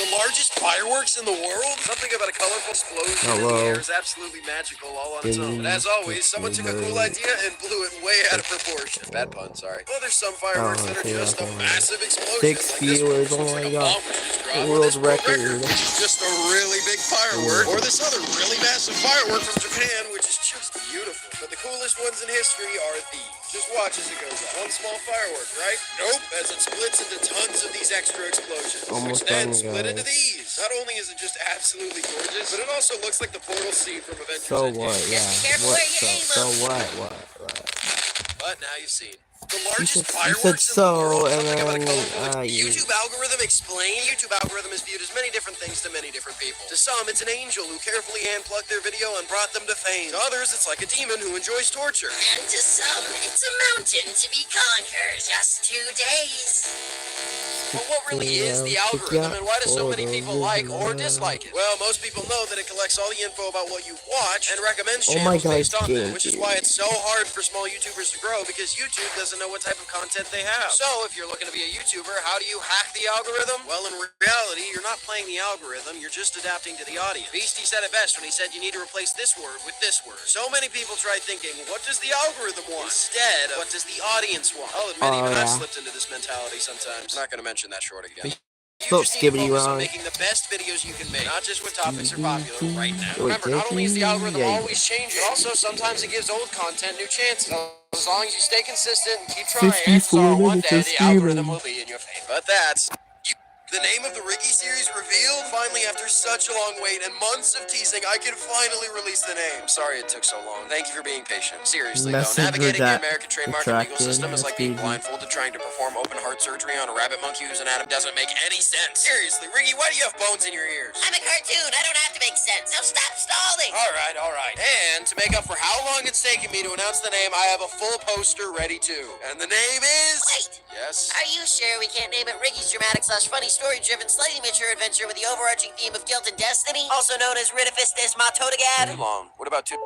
Speaker 1: The largest fireworks in the world? Something about a colorful explosion in the air is absolutely magical all on its own. And as always, someone took a cool idea and blew it way out of proportion. Bad pun, sorry. Well, there's some fireworks that are just a massive explosion.
Speaker 2: 6 viewers, oh my god. World record.
Speaker 1: Which is just a really big firework. Or this other really massive firework from Japan, which is just beautiful. But the coolest ones in history are these. Just watch as it goes up. One small firework, right? Nope, as it splits into tons of these extra explosions.
Speaker 2: Almost
Speaker 1: which then
Speaker 2: done,
Speaker 1: split
Speaker 2: guys.
Speaker 1: into these. Not only is it just absolutely gorgeous, but it also looks like the portal scene from Avengers
Speaker 2: So
Speaker 1: Endgame.
Speaker 2: what? Yeah.
Speaker 3: careful
Speaker 2: What?
Speaker 3: where you aim
Speaker 2: So
Speaker 3: 'em.
Speaker 2: what?
Speaker 1: But now you've seen. The
Speaker 2: You
Speaker 1: largest
Speaker 2: said
Speaker 1: fireworks in the
Speaker 2: so,
Speaker 1: world.
Speaker 2: and
Speaker 1: Something about a
Speaker 2: then,
Speaker 1: colorful
Speaker 2: you-
Speaker 1: YouTube algorithm explained. The YouTube algorithm is viewed as many different things to many different people. To some, it's an angel who carefully hand-plucked their video and brought them to fame. To others, it's like a demon who enjoys torture.
Speaker 3: And to some, it's a mountain to be conquered. Just 2 days.
Speaker 1: But what really is the algorithm, and why do so many people like or dislike it? Well, most people know that it collects all the info about what you watch and recommends
Speaker 2: Oh my
Speaker 1: channels
Speaker 2: God,
Speaker 1: based on that,
Speaker 2: game,
Speaker 1: which is
Speaker 2: dude.
Speaker 1: why it's so hard for small YouTubers to grow, because YouTube doesn't know what type of content they have. So, if you're looking to be a YouTuber, how do you hack the algorithm? Well, in reality, you're not playing the algorithm, you're just adapting to the audience. Beastie said it best when he said you need to replace this word with this word. So many people try thinking, what does the algorithm want? Instead, what does the audience want? I'll admit, even I've
Speaker 2: yeah.
Speaker 1: slipped into this mentality sometimes. I'm not going to mention that short again.
Speaker 2: Stop
Speaker 1: You just need to
Speaker 2: skibbity
Speaker 1: focus on
Speaker 2: wrong.
Speaker 1: making the best videos you can make, not just when topics are popular right now.
Speaker 2: Wait,
Speaker 1: Remember, not only is the algorithm
Speaker 2: yeah.
Speaker 1: always changing, also sometimes it gives old content new chances. As long as you stay consistent and keep trying,
Speaker 2: 54
Speaker 1: so one
Speaker 2: minutes
Speaker 1: day
Speaker 2: of
Speaker 1: the algorithm
Speaker 2: streaming.
Speaker 1: will be in your face. But that's... The name of the Ricky series revealed. Finally, after such a long wait and months of teasing, I can finally release the name. Sorry it took so long. Thank you for being patient. Seriously, though,
Speaker 2: Message
Speaker 1: navigating the
Speaker 2: redact-
Speaker 1: American trademark and legal
Speaker 2: retracted,
Speaker 1: system is like being
Speaker 2: SVD.
Speaker 1: blindfolded trying to perform open heart surgery on a rabbit monkey whose anatomy doesn't make any sense. Seriously, Ricky, why do you have bones in your ears?
Speaker 3: I'm a cartoon. I don't have to make sense. Now stop stalling.
Speaker 1: All right. And to make up for how long it's taken me to announce the name, I have a full poster ready too. And the name is...
Speaker 3: Wait.
Speaker 1: Yes?
Speaker 3: Are you sure we can't name it Ricky's Dramatic / Funny Story story-driven, slightly mature adventure with the overarching theme of guilt and destiny, also known as Ridifistis Matodagad.
Speaker 1: Too long. What about 2?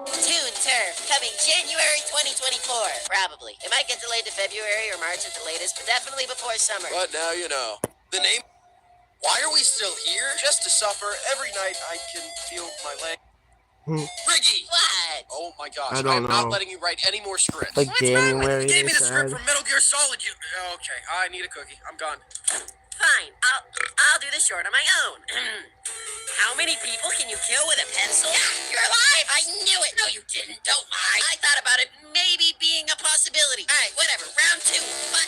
Speaker 3: Toon Turf, coming January 2024. Probably. It might get delayed to February or March at the latest, but definitely before summer.
Speaker 1: But now you know. The name? Why are we still here? Just to suffer. Every night I can feel my leg. Riggy!
Speaker 3: What?
Speaker 1: Oh my gosh,
Speaker 2: I don't
Speaker 1: I'm not
Speaker 2: know.
Speaker 1: letting you write any more scripts.
Speaker 2: Like January,
Speaker 1: You gave me
Speaker 2: they
Speaker 1: the script
Speaker 2: said.
Speaker 1: from Metal Gear Solid. Okay, I need a cookie. I'm gone.
Speaker 3: Fine, I'll do the short on my own. How many people can you kill with a pencil? You're alive! I knew it! No, you didn't. Don't lie. I thought about it maybe being a possibility. All right, whatever. Round 2. But...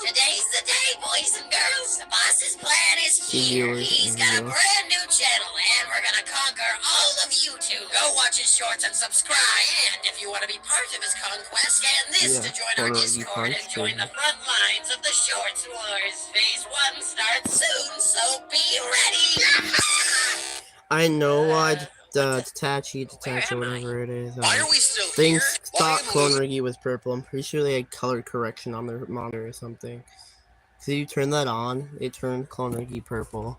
Speaker 3: Today's the day, boys and girls. The boss's plan is here. He's got a brand new channel, and we're gonna conquer all of YouTube. Go watch his shorts and subscribe. And if you want to be part of his conquest, scan this to join our Discord and join the front lines of the Shorts Wars. Phase 1 starts soon, so be ready.
Speaker 2: I know why Tatachi, whatever it is.
Speaker 1: Why are we still
Speaker 2: Things
Speaker 1: here?
Speaker 2: thought
Speaker 1: Lion
Speaker 2: Clone
Speaker 1: Luke-
Speaker 2: Riggy was purple. I'm pretty sure they had color correction on their monitor or something. So you turn that on, it turned Clone Riggy purple.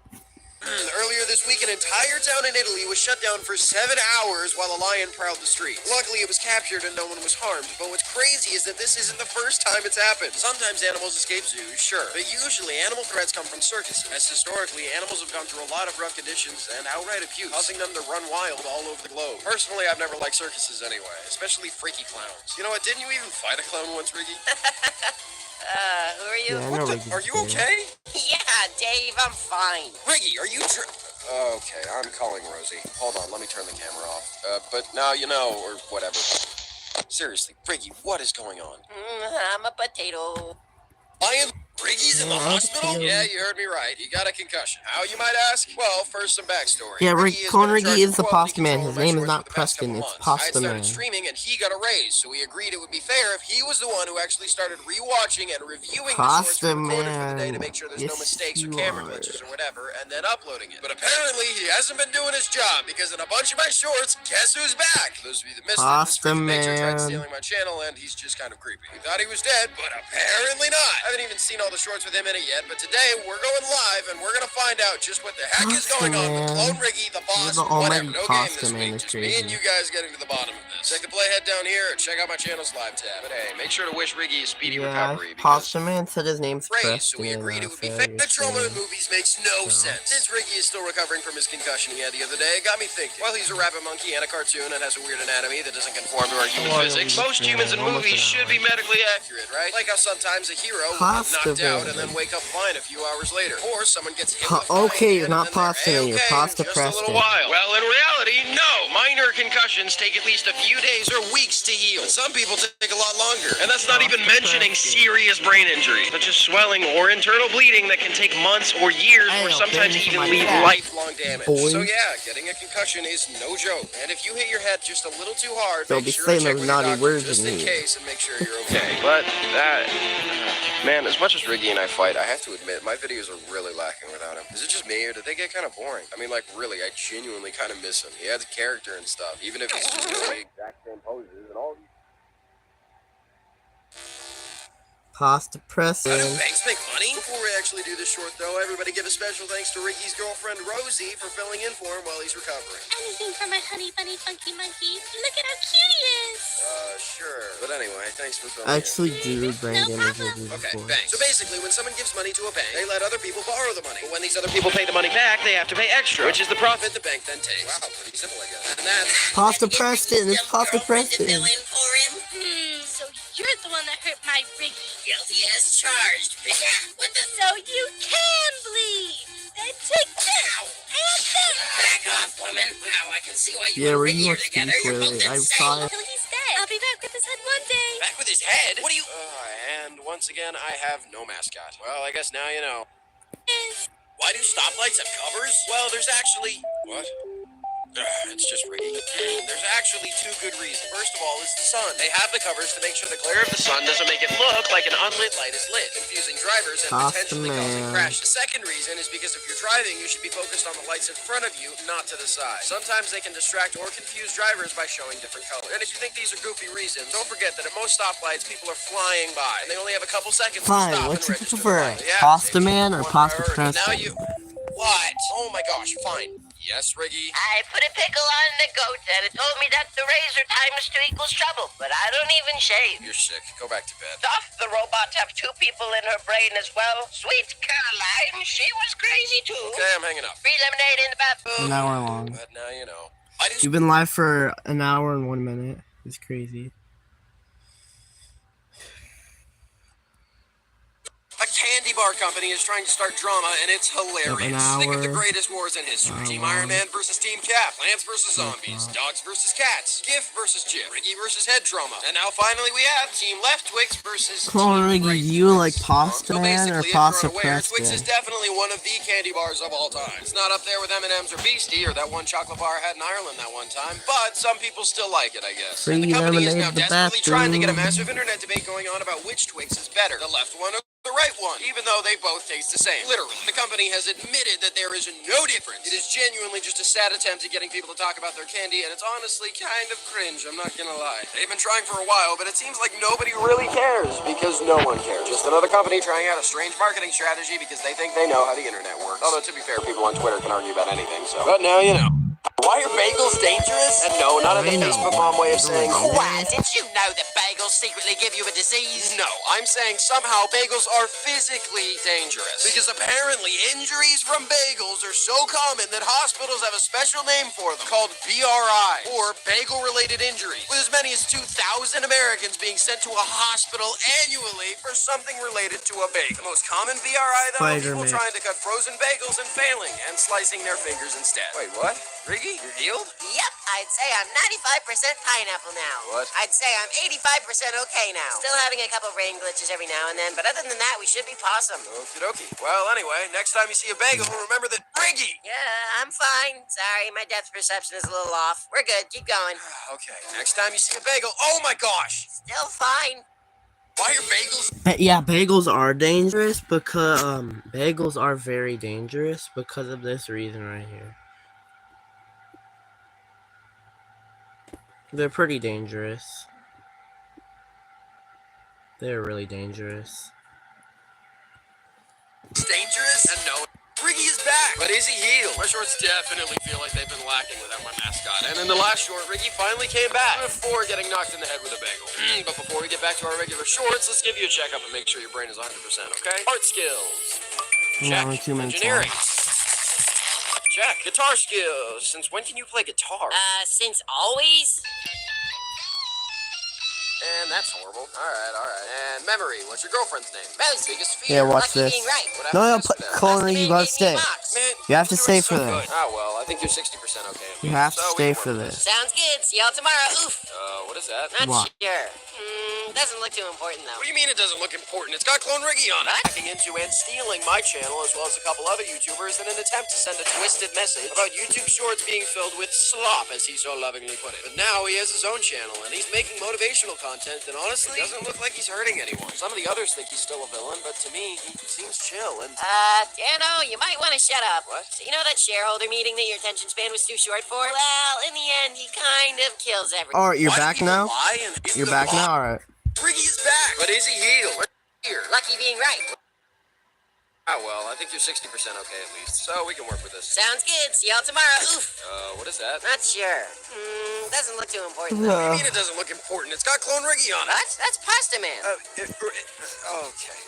Speaker 1: Earlier this week, an entire town in Italy was shut down for 7 hours while a lion prowled the streets. Luckily, it was captured and no one was harmed, but what's crazy is that this isn't the first time it's happened. Sometimes animals escape zoos, sure, but usually animal threats come from circuses, as historically, animals have gone through a lot of rough conditions and outright abuse, causing them to run wild all over the globe. Personally, I've never liked circuses anyway, especially freaky clowns. You know what, didn't you even fight a clown once, Riggy?
Speaker 3: Who are you?
Speaker 2: Yeah, I know Riggy's
Speaker 1: Are you
Speaker 2: dead.
Speaker 1: okay?
Speaker 3: Yeah, Dave, I'm fine.
Speaker 1: Riggy, are you Okay, I'm calling Rosie. Hold on, let me turn the camera off. But now you know, or whatever. Seriously, Riggy, what is going on?
Speaker 3: I'm a potato.
Speaker 1: Riggy's in the
Speaker 2: Yeah,
Speaker 1: hospital?
Speaker 2: potato.
Speaker 1: Yeah, you heard me right. He got a concussion. How, you might ask? Well, first some backstory.
Speaker 2: Yeah,
Speaker 1: Riggy has
Speaker 2: Clone
Speaker 1: been in
Speaker 2: Riggy
Speaker 1: charge
Speaker 2: is
Speaker 1: of
Speaker 2: the
Speaker 1: quality
Speaker 2: Pasta Man.
Speaker 1: control
Speaker 2: His
Speaker 1: of my
Speaker 2: name is
Speaker 1: shorts
Speaker 2: not
Speaker 1: for the past
Speaker 2: Preston,
Speaker 1: couple
Speaker 2: it's
Speaker 1: months. I
Speaker 2: Pasta
Speaker 1: had started
Speaker 2: Man.
Speaker 1: streaming and he got a raise, so we agreed it would be fair if he was the one who actually started rewatching and reviewing the shorts
Speaker 2: Pasta
Speaker 1: we recorded for the day to
Speaker 2: Man.
Speaker 1: make sure there's no
Speaker 2: Yes,
Speaker 1: mistakes or
Speaker 2: you
Speaker 1: camera
Speaker 2: are.
Speaker 1: glitches or whatever, and then uploading it. But apparently he hasn't been doing his job because in a bunch of my shorts, guess who's back? For those of you that missed it, this
Speaker 2: Pasta
Speaker 1: freak of nature tried
Speaker 2: Man.
Speaker 1: stealing my channel and he's just kind of creepy. We thought he was dead, but apparently not. I haven't even seen all the shorts with him in it yet, but today we're going live and we're gonna find out just what the heck is
Speaker 2: Pasta
Speaker 1: going on with
Speaker 2: Man.
Speaker 1: Clone Riggy, the boss,
Speaker 2: the almighty
Speaker 1: whatever. No game
Speaker 2: Pasta
Speaker 1: this
Speaker 2: Man
Speaker 1: week,
Speaker 2: is
Speaker 1: just me and
Speaker 2: crazy.
Speaker 1: you guys getting to the bottom of this. Check the playhead down here and check out my channel's live tab. But hey, make sure to wish Riggy a speedy
Speaker 2: Yeah,
Speaker 1: recovery because
Speaker 2: Pasta Man said his name's
Speaker 1: phrase, so
Speaker 2: Preston.
Speaker 1: we agreed it would be
Speaker 2: so
Speaker 1: fake. The
Speaker 2: it's,
Speaker 1: trauma in movies makes no sense. Since Riggy is still recovering from his concussion he had the other day, it got me thinking. While he's a rabbit monkey and a cartoon and has a weird anatomy that doesn't conform to our human
Speaker 2: Well,
Speaker 1: physics, most
Speaker 2: yeah,
Speaker 1: humans in
Speaker 2: almost
Speaker 1: movies
Speaker 2: an
Speaker 1: should
Speaker 2: hour.
Speaker 1: be medically accurate, right? Like how sometimes a hero will get
Speaker 2: Pasta
Speaker 1: knocked out
Speaker 2: Man.
Speaker 1: and then wake up fine a few hours later. Or someone gets hit
Speaker 2: Pa-
Speaker 1: with a flying
Speaker 2: okay,
Speaker 1: hand
Speaker 2: you're not
Speaker 1: and then
Speaker 2: Pasta
Speaker 1: they're
Speaker 2: Man, you're
Speaker 1: A-okay
Speaker 2: Pasta
Speaker 1: in just a little
Speaker 2: Preston.
Speaker 1: while. Well, in reality, no. Minor concussions take at least a few days or weeks to heal. Some people take a lot longer. And that's not even mentioning serious brain injuries, such as swelling or internal bleeding that can take months or years
Speaker 2: I
Speaker 1: or
Speaker 2: know,
Speaker 1: sometimes
Speaker 2: bang
Speaker 1: even
Speaker 2: my
Speaker 1: leave
Speaker 2: cat.
Speaker 1: lifelong damage.
Speaker 2: Boy.
Speaker 1: So yeah, getting a concussion is no joke. And if you hit your head just a little too hard,
Speaker 2: They'll
Speaker 1: make
Speaker 2: be
Speaker 1: sure
Speaker 2: saying
Speaker 1: to check
Speaker 2: those
Speaker 1: with your
Speaker 2: naughty
Speaker 1: doctor
Speaker 2: words
Speaker 1: just
Speaker 2: at
Speaker 1: in
Speaker 2: me.
Speaker 1: case and make sure you're okay. But that... Man, as much as Riggy and I fight, I have to admit, my videos are really lacking without him. Is it just me, or did they get kind of boring? I mean, like, really, I genuinely kind of miss him. He has character and stuff, even if he's just doing the exact same poses and all.
Speaker 2: Pasta Preston.
Speaker 1: How do banks make money? Before we actually do this short, though, everybody give a special thanks to Riggy's girlfriend, Rosie, for filling in for him while he's recovering.
Speaker 6: Anything for my honey bunny funky monkey. Look at how cute he is.
Speaker 1: Sure. But anyway, thanks for filling
Speaker 2: I actually do brand
Speaker 6: No
Speaker 2: damage
Speaker 6: problem.
Speaker 2: reviews
Speaker 1: Okay,
Speaker 2: before.
Speaker 1: banks. So basically, when someone gives money to a bank, they let other people borrow the money. But when these other people pay the money back, they have to pay extra, which is the profit the bank then takes. Wow, pretty simple, I guess. And that's...
Speaker 2: Pasta Preston, it's Pasta Preston.
Speaker 3: for him?
Speaker 6: So you're the one that hurt my Riggy.
Speaker 3: Guilty as charged. What the...
Speaker 6: So you can bleed. Then take this. And this.
Speaker 3: Back off, woman. Wow, I can see why you
Speaker 2: Yeah,
Speaker 3: and
Speaker 2: Riggy
Speaker 3: Riggy are
Speaker 2: looks
Speaker 3: together.
Speaker 2: pretty
Speaker 3: You're both
Speaker 2: clearly. I
Speaker 3: insane.
Speaker 2: saw it.
Speaker 6: Till he's dead. I'll be back with his head one day.
Speaker 1: Back with his head? What do you... and once again, I have no mascot. Well, I guess now you know. Why do stoplights have covers? Well, there's actually... What? It's just Riggy. There's actually two good reasons. First of all is the sun. They have the covers to make sure the glare of the sun doesn't make it look like an unlit light is lit, confusing drivers and potentially causing crashes. The second reason is because if you're driving, you should be focused on the lights in front of you, not to the side. Sometimes they can distract or confuse drivers by showing different colors. And if you think these are goofy reasons, don't forget that at most stoplights, people are flying by, and they only have a couple seconds to
Speaker 2: Fine,
Speaker 1: stop
Speaker 2: what
Speaker 1: and
Speaker 2: you
Speaker 1: register
Speaker 2: prefer?
Speaker 1: the light. Yeah,
Speaker 2: Pasta
Speaker 1: safety
Speaker 2: man or
Speaker 1: is one
Speaker 2: pasta
Speaker 1: priority. Now
Speaker 2: crust?
Speaker 1: you... What? Oh my gosh, fine. Yes, Riggy?
Speaker 6: I put a pickle on the goat and it told me that the razor times 2 equals trouble, but I don't even shave.
Speaker 1: You're sick. Go back to bed.
Speaker 6: Doth the robot have 2 people in her brain as well? Sweet Caroline, she was crazy too.
Speaker 1: Okay, I'm hanging up.
Speaker 6: Free lemonade in the bathroom.
Speaker 2: An hour long.
Speaker 1: But now you know. I just...
Speaker 2: You've been live for an hour and 1 minute. It's crazy.
Speaker 1: A candy bar company is trying to start drama, and it's hilarious. Think of the
Speaker 2: hour.
Speaker 1: greatest wars in history. Team Iron Man versus Team Cap. Plants versus zombies. Dogs versus cats. GIF versus Jim. Riggy versus Head Drama. And now finally we have Team Left Twix versus
Speaker 2: Clone
Speaker 1: Team
Speaker 2: Riggy,
Speaker 1: Right
Speaker 2: you
Speaker 1: Twix.
Speaker 2: like Pasta
Speaker 1: So
Speaker 2: Man or
Speaker 1: basically, if
Speaker 2: Pasta
Speaker 1: you're unaware, Twix
Speaker 2: Crust?
Speaker 1: is definitely one of the candy bars of all time. It's not up there with M&M's or Beastie or that one chocolate bar I had in Ireland that one time, but some people still like it, I guess. And the
Speaker 2: Free
Speaker 1: company is now
Speaker 2: lemonade in the
Speaker 1: desperately trying to get a
Speaker 2: bathroom.
Speaker 1: massive internet debate going on about which Twix is better, the left one or the right one, even though they both taste the same. Literally. The company has admitted that there is no difference. It is genuinely just a sad attempt at getting people to talk about their candy, and it's honestly kind of cringe, I'm not gonna lie. They've been trying for a while, but it seems like nobody really cares, because no one cares. Just another company trying out a strange marketing strategy because they think they know how the internet works. Although, to be fair, people on Twitter can argue about anything, so. But now you know. Why are bagels dangerous? And no, not in the Facebook mom way of saying,
Speaker 3: Why, did you know that bagels secretly give you a disease?
Speaker 1: no, I'm saying somehow bagels are physically dangerous. Because apparently injuries from bagels are so common that hospitals have a special name for them called BRI, or bagel-related injuries, with as many as 2,000 Americans being sent to a hospital annually for something related to a bagel. The most common BRI, though, people
Speaker 2: Spider-Man.
Speaker 1: trying to cut frozen bagels and failing, and slicing their fingers instead. Wait, what? Riggy, you're healed?
Speaker 3: Yep, I'd say I'm 95% pineapple now.
Speaker 1: What?
Speaker 3: I'd say I'm 85% okay now. Still having a couple brain glitches every now and then, but other than that, we should be possum.
Speaker 1: Okie dokie. Well, anyway, next time you see a bagel, remember that Riggy!
Speaker 3: Yeah, I'm fine. Sorry, my depth perception is a little off. We're good. Keep going.
Speaker 1: Okay, next time you see a bagel, oh my gosh!
Speaker 3: Still fine.
Speaker 1: Why are bagels?
Speaker 2: Yeah, bagels are dangerous because bagels are very dangerous because of this reason right here. They're pretty dangerous. They're really dangerous.
Speaker 1: Dangerous? And no. Riggy is back! But is he healed? My shorts definitely feel like they've been lacking without my mascot. And in the last short, Riggy finally came back before getting knocked in the head with a bagel. But before we get back to our regular shorts, let's give you a checkup and make sure your brain is 100%, okay? Art skills.
Speaker 2: Yeah,
Speaker 1: Check.
Speaker 2: only 2 minutes
Speaker 1: Engineering.
Speaker 2: left.
Speaker 1: Check. Guitar skills. Since when can you play guitar?
Speaker 3: Since always?
Speaker 1: And that's horrible. Alright. And memory. What's your girlfriend's name?
Speaker 3: Rosie.
Speaker 1: Biggest
Speaker 2: Yeah,
Speaker 1: fear.
Speaker 2: watch
Speaker 3: Lucky
Speaker 2: this.
Speaker 3: being right.
Speaker 1: What
Speaker 2: No,
Speaker 1: happened to this then?
Speaker 2: Clone Riggy, you gotta stay.
Speaker 1: Man,
Speaker 2: You have to
Speaker 1: you're
Speaker 2: stay
Speaker 1: so
Speaker 2: for
Speaker 1: good.
Speaker 2: this.
Speaker 1: Ah, well, I think you're 60% okay.
Speaker 2: You have to
Speaker 1: So we
Speaker 2: stay
Speaker 1: can
Speaker 2: for
Speaker 1: work with
Speaker 2: this.
Speaker 3: Sounds good. See y'all tomorrow. Oof.
Speaker 1: What is that?
Speaker 3: Not
Speaker 2: What?
Speaker 3: sure. Doesn't look too important, though.
Speaker 1: What do you mean it doesn't look important? It's got Clone Riggy on it. Hacking into and stealing my channel, as well as a couple other YouTubers, in an attempt to send a twisted message about YouTube Shorts being filled with slop, as he so lovingly put it. But now he has his own channel, and he's making motivational content that honestly doesn't look like he's hurting anyone. Some of the others think he's still a villain, but to me, he seems chill and...
Speaker 3: Danno, you might want to shut up.
Speaker 1: What?
Speaker 3: So you know that shareholder meeting that your attention span was too short for? Well, in the end, he kind of kills everyone.
Speaker 2: Alright, you're
Speaker 1: Why do
Speaker 2: back
Speaker 1: people
Speaker 2: now?
Speaker 1: lie and he's
Speaker 2: You're
Speaker 1: the
Speaker 2: back
Speaker 1: boss?
Speaker 2: now? Alright.
Speaker 1: Riggy is back! But is he healed? Let's hear.
Speaker 3: Lucky being right.
Speaker 1: Ah, well, I think you're 60% okay at least, so we can work with this.
Speaker 3: Sounds good. See y'all tomorrow. Oof.
Speaker 1: What is that?
Speaker 3: Not sure. Doesn't look too important,
Speaker 1: What do
Speaker 3: though.
Speaker 1: you mean it doesn't look important? It's got Clone Riggy on it.
Speaker 3: What? That's Pasta Man.
Speaker 1: Okay.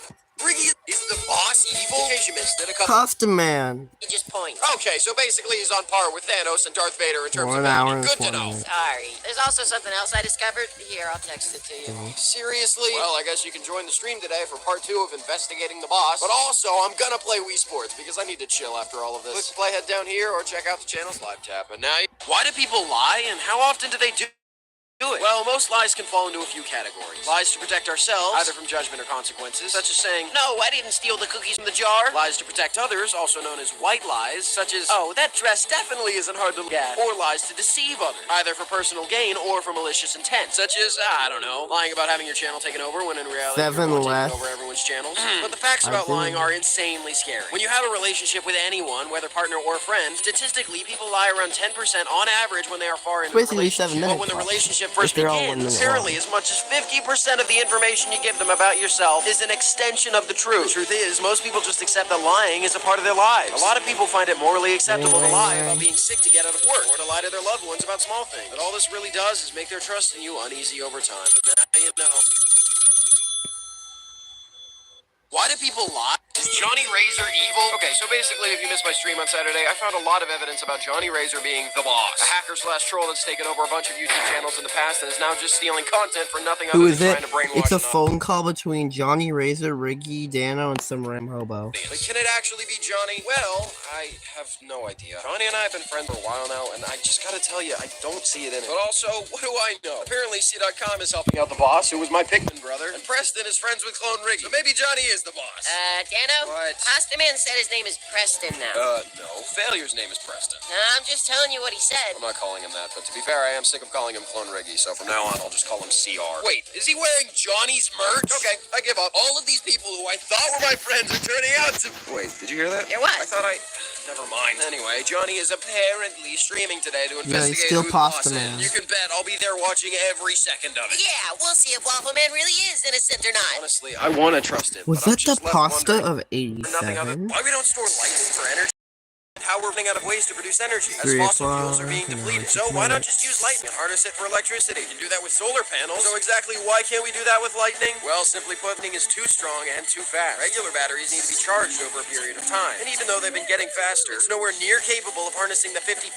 Speaker 1: Riggy is the boss evil? In case you missed it, a couple...
Speaker 2: Pasta Man.
Speaker 3: He just points.
Speaker 1: Okay, so basically he's on par with Thanos and Darth Vader in terms
Speaker 2: 1
Speaker 1: of
Speaker 2: hour
Speaker 1: enemy.
Speaker 2: and
Speaker 1: Good to
Speaker 2: 4
Speaker 1: know.
Speaker 2: minutes.
Speaker 3: Sorry. There's also something else I discovered. Here, I'll text it to you.
Speaker 1: Seriously? Well, I guess you can join the stream today for part 2 of investigating the boss. But also, I'm gonna play Wii Sports because I need to chill after all of this. Click the playhead down here or check out the channel's live tab. And now, why do people lie and how often do they do do it? Well, most lies can fall into a few categories. Lies to protect ourselves, either from judgment or consequences, such as saying, no, I didn't steal the cookies from the jar. Lies to protect others, also known as white lies, such as, oh, that dress definitely isn't hard to look at. Or lies to deceive others, either for personal gain or for malicious intent, such as, I don't know, lying about having your channel taken over when in reality you're the one taking over everyone's channels. But the facts about lying are insanely scary. When you have a relationship with anyone, whether partner or friend, statistically, people lie around 10% on average when they are far into a
Speaker 2: Basically 7
Speaker 1: relationship.
Speaker 2: minutes.
Speaker 1: But when the relationship first
Speaker 2: they're all 1
Speaker 1: begins,
Speaker 2: minute
Speaker 1: apparently
Speaker 2: long.
Speaker 1: as much as 50% of the information you give them about yourself is an extension of the truth. The truth is, most people just accept that lying is a part of their lives. A lot of people find it morally acceptable to lie about being sick to get out of work, or to lie to their loved ones about small things. But all this really does is make their trust in you uneasy over time. But now you know. Why do people lie? Is Johnny Razor evil? Okay, so basically, if you missed my stream on Saturday, I found a lot of evidence about Johnny Razor being the boss. A hacker/troll that's taken over a bunch of YouTube channels in the past and is now just stealing content for nothing
Speaker 2: Who
Speaker 1: other
Speaker 2: is
Speaker 1: than
Speaker 2: it?
Speaker 1: trying to brainwash
Speaker 2: It's a
Speaker 1: enough.
Speaker 2: phone call between Johnny Razor, Riggy, Dano, and some ram hobo.
Speaker 1: But can it actually be Johnny? Well, I have no idea. Johnny and I have been friends for a while now, and I just gotta tell you, I don't see it in it. But also, what do I know? Apparently, C.com is helping out the boss, who was my Pikmin brother, and Preston is friends with Clone Riggy. So maybe Johnny is the boss.
Speaker 3: Dano?
Speaker 1: What?
Speaker 3: Pasta Man said his name is Preston now.
Speaker 1: No. Failure's name is Preston.
Speaker 3: I'm just telling you what he said.
Speaker 1: I'm not calling him that, but to be fair, I am sick of calling him Clone Riggy, so from now on, I'll just call him CR. Wait, is he wearing Johnny's merch? Okay, I give up. All of these people who I thought were my friends are turning out to... Wait, did you hear that?
Speaker 3: Hear what?
Speaker 1: I thought I... Never mind. Anyway, Johnny is apparently streaming today to
Speaker 2: Yeah, he's
Speaker 1: investigate
Speaker 2: still
Speaker 1: who the boss
Speaker 2: Pasta Man.
Speaker 1: is. You can bet I'll be there watching every second of it.
Speaker 3: Yeah, we'll see if Waffle Man really is innocent or not.
Speaker 1: Honestly, I want to trust him.
Speaker 2: Was
Speaker 1: but I'm
Speaker 2: that the
Speaker 1: just left
Speaker 2: pasta
Speaker 1: wondering
Speaker 2: of
Speaker 1: for nothing other
Speaker 2: 87?
Speaker 1: why we don't store lightning for energy? How we're running out of ways to produce energy as
Speaker 2: 3
Speaker 1: fossil fuels are
Speaker 2: o'clock,
Speaker 1: being
Speaker 2: no,
Speaker 1: depleted.
Speaker 2: it's
Speaker 1: So why not
Speaker 2: 6
Speaker 1: just use lightning and harness it for electricity? You can do that with solar panels. So exactly why can't we do that with lightning? Well, simply put, lightning is too strong and too fast. Regular batteries need to be charged over a period of time. And even though they've been getting faster, it's nowhere near capable of harnessing the 50,000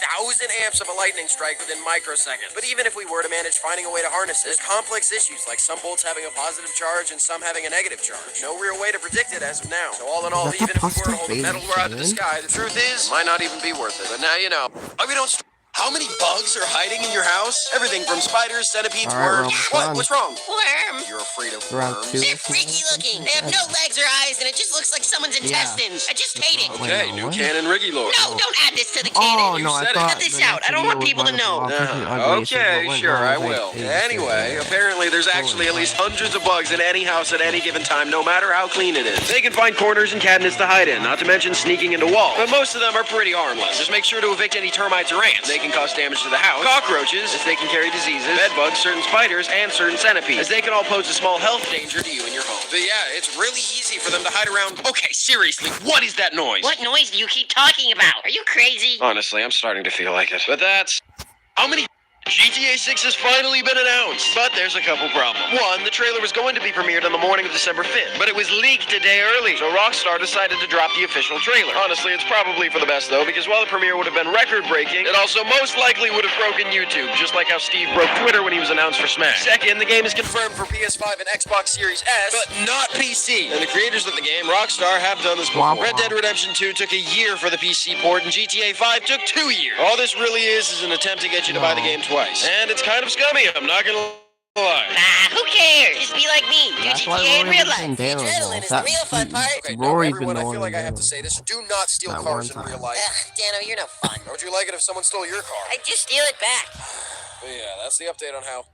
Speaker 1: amps of a lightning strike within microseconds. But even if we were to manage finding a way to harness it, there's complex issues like some bolts having a positive charge and some having a negative charge. No real way to predict it as of now. So all in all,
Speaker 2: Is that
Speaker 1: even
Speaker 2: the
Speaker 1: if we were to hold a
Speaker 2: pasta
Speaker 1: metal rod to the
Speaker 2: baby
Speaker 1: sky, the truth is, it might not even be worth it. But now you know. We don't. How many bugs are hiding in your house? Everything from spiders, centipedes,
Speaker 2: All right,
Speaker 1: worms.
Speaker 2: well,
Speaker 1: What? What's wrong?
Speaker 3: Worm.
Speaker 1: You're afraid of
Speaker 2: Round
Speaker 1: worms?
Speaker 2: 2.
Speaker 3: They're freaky looking. They have no legs or eyes, and it just looks like someone's intestines. I just hate it.
Speaker 1: Okay, new
Speaker 2: What?
Speaker 1: canon Riggy Lord.
Speaker 3: No, don't add this to the
Speaker 2: Oh,
Speaker 3: canon.
Speaker 2: no, I
Speaker 1: said it.
Speaker 2: thought...
Speaker 3: Cut this
Speaker 2: the
Speaker 3: out. I don't
Speaker 2: next
Speaker 3: want
Speaker 2: video
Speaker 3: people
Speaker 2: was
Speaker 3: to know.
Speaker 2: one of the ugly, so
Speaker 1: Okay,
Speaker 2: what went
Speaker 1: sure,
Speaker 2: wrong
Speaker 1: I
Speaker 2: was
Speaker 1: will.
Speaker 2: like 87.
Speaker 1: Anyway, apparently there's actually at least hundreds of bugs in any house at any given time, no matter how clean it is. They can find corners and cabinets to hide in, not to mention sneaking into walls. But most of them are pretty harmless. Just make sure to evict any termites or ants. They can cause damage to the house. Cockroaches, as they can carry diseases. Bedbugs, certain spiders, and certain centipedes, as they can all pose a small health danger to you and your home. But yeah, it's really easy for them to hide around. Okay, seriously, what is that noise?
Speaker 3: What noise do you keep talking about? Are you crazy?
Speaker 1: Honestly, I'm starting to feel like it. But that's... How many... GTA 6 has finally been announced, but there's a couple problems. One, the trailer was going to be premiered on the morning of December 5th, but it was leaked a day early, so Rockstar decided to drop the official trailer. Honestly, it's probably for the best, though, because while the premiere would have been record-breaking, it also most likely would have broken YouTube, just like how Steve broke Twitter when he was announced for Smash. Second, the game is confirmed for PS5 and Xbox Series S, but not PC. And the creators of the game, Rockstar, have done this before. Red Dead Redemption 2 took a year for the PC port, and GTA 5 took 2 years. All this really is an attempt to get you to buy the game twice. And it's kind of scummy, I'm not gonna lie.
Speaker 3: Who cares? Just be like me. Do
Speaker 2: That's why
Speaker 3: GTA in
Speaker 2: Rory
Speaker 3: real
Speaker 2: was
Speaker 3: life.
Speaker 2: in Dano
Speaker 3: Adrenaline is
Speaker 2: Ball.
Speaker 3: the real fun part.
Speaker 1: Okay,
Speaker 2: Rory's
Speaker 1: everyone,
Speaker 2: been
Speaker 1: I feel like I have
Speaker 2: knowing
Speaker 1: to say this. Do not steal
Speaker 2: that
Speaker 1: cars
Speaker 2: one
Speaker 1: in real
Speaker 2: time.
Speaker 1: life.
Speaker 3: Ugh, Dano, you're no fun.
Speaker 1: How would you like it if someone stole your car?
Speaker 3: I just steal it back.
Speaker 1: But yeah, that's the update on how...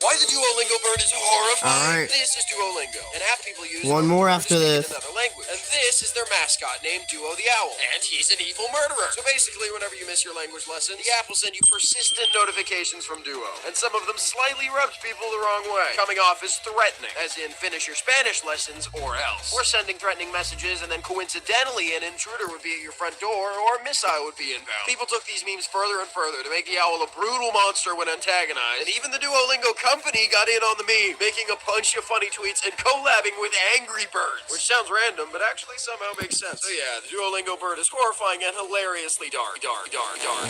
Speaker 1: Why the Duolingo bird is horrifying.
Speaker 2: Alright.
Speaker 1: This is Duolingo, and half people use
Speaker 2: One
Speaker 1: it
Speaker 2: more
Speaker 1: to
Speaker 2: after
Speaker 1: speak
Speaker 2: this.
Speaker 1: in another language. And this is their mascot named Duo the Owl, and he's an evil murderer. So basically, whenever you miss your language lesson, the app will send you persistent notifications from Duo, and some of them slightly rubs people the wrong way, coming off as threatening, as in finish your Spanish lessons or else. Or sending threatening messages, and then coincidentally an intruder would be at your front door, or a missile would be inbound. People took these memes further and further to make the owl a brutal monster when antagonized, and even the Duolingo company got in on the meme, making a bunch of funny tweets and collabing with Angry Birds, which sounds random, but actually somehow makes sense. So yeah, the Duolingo bird is horrifying and hilariously dark.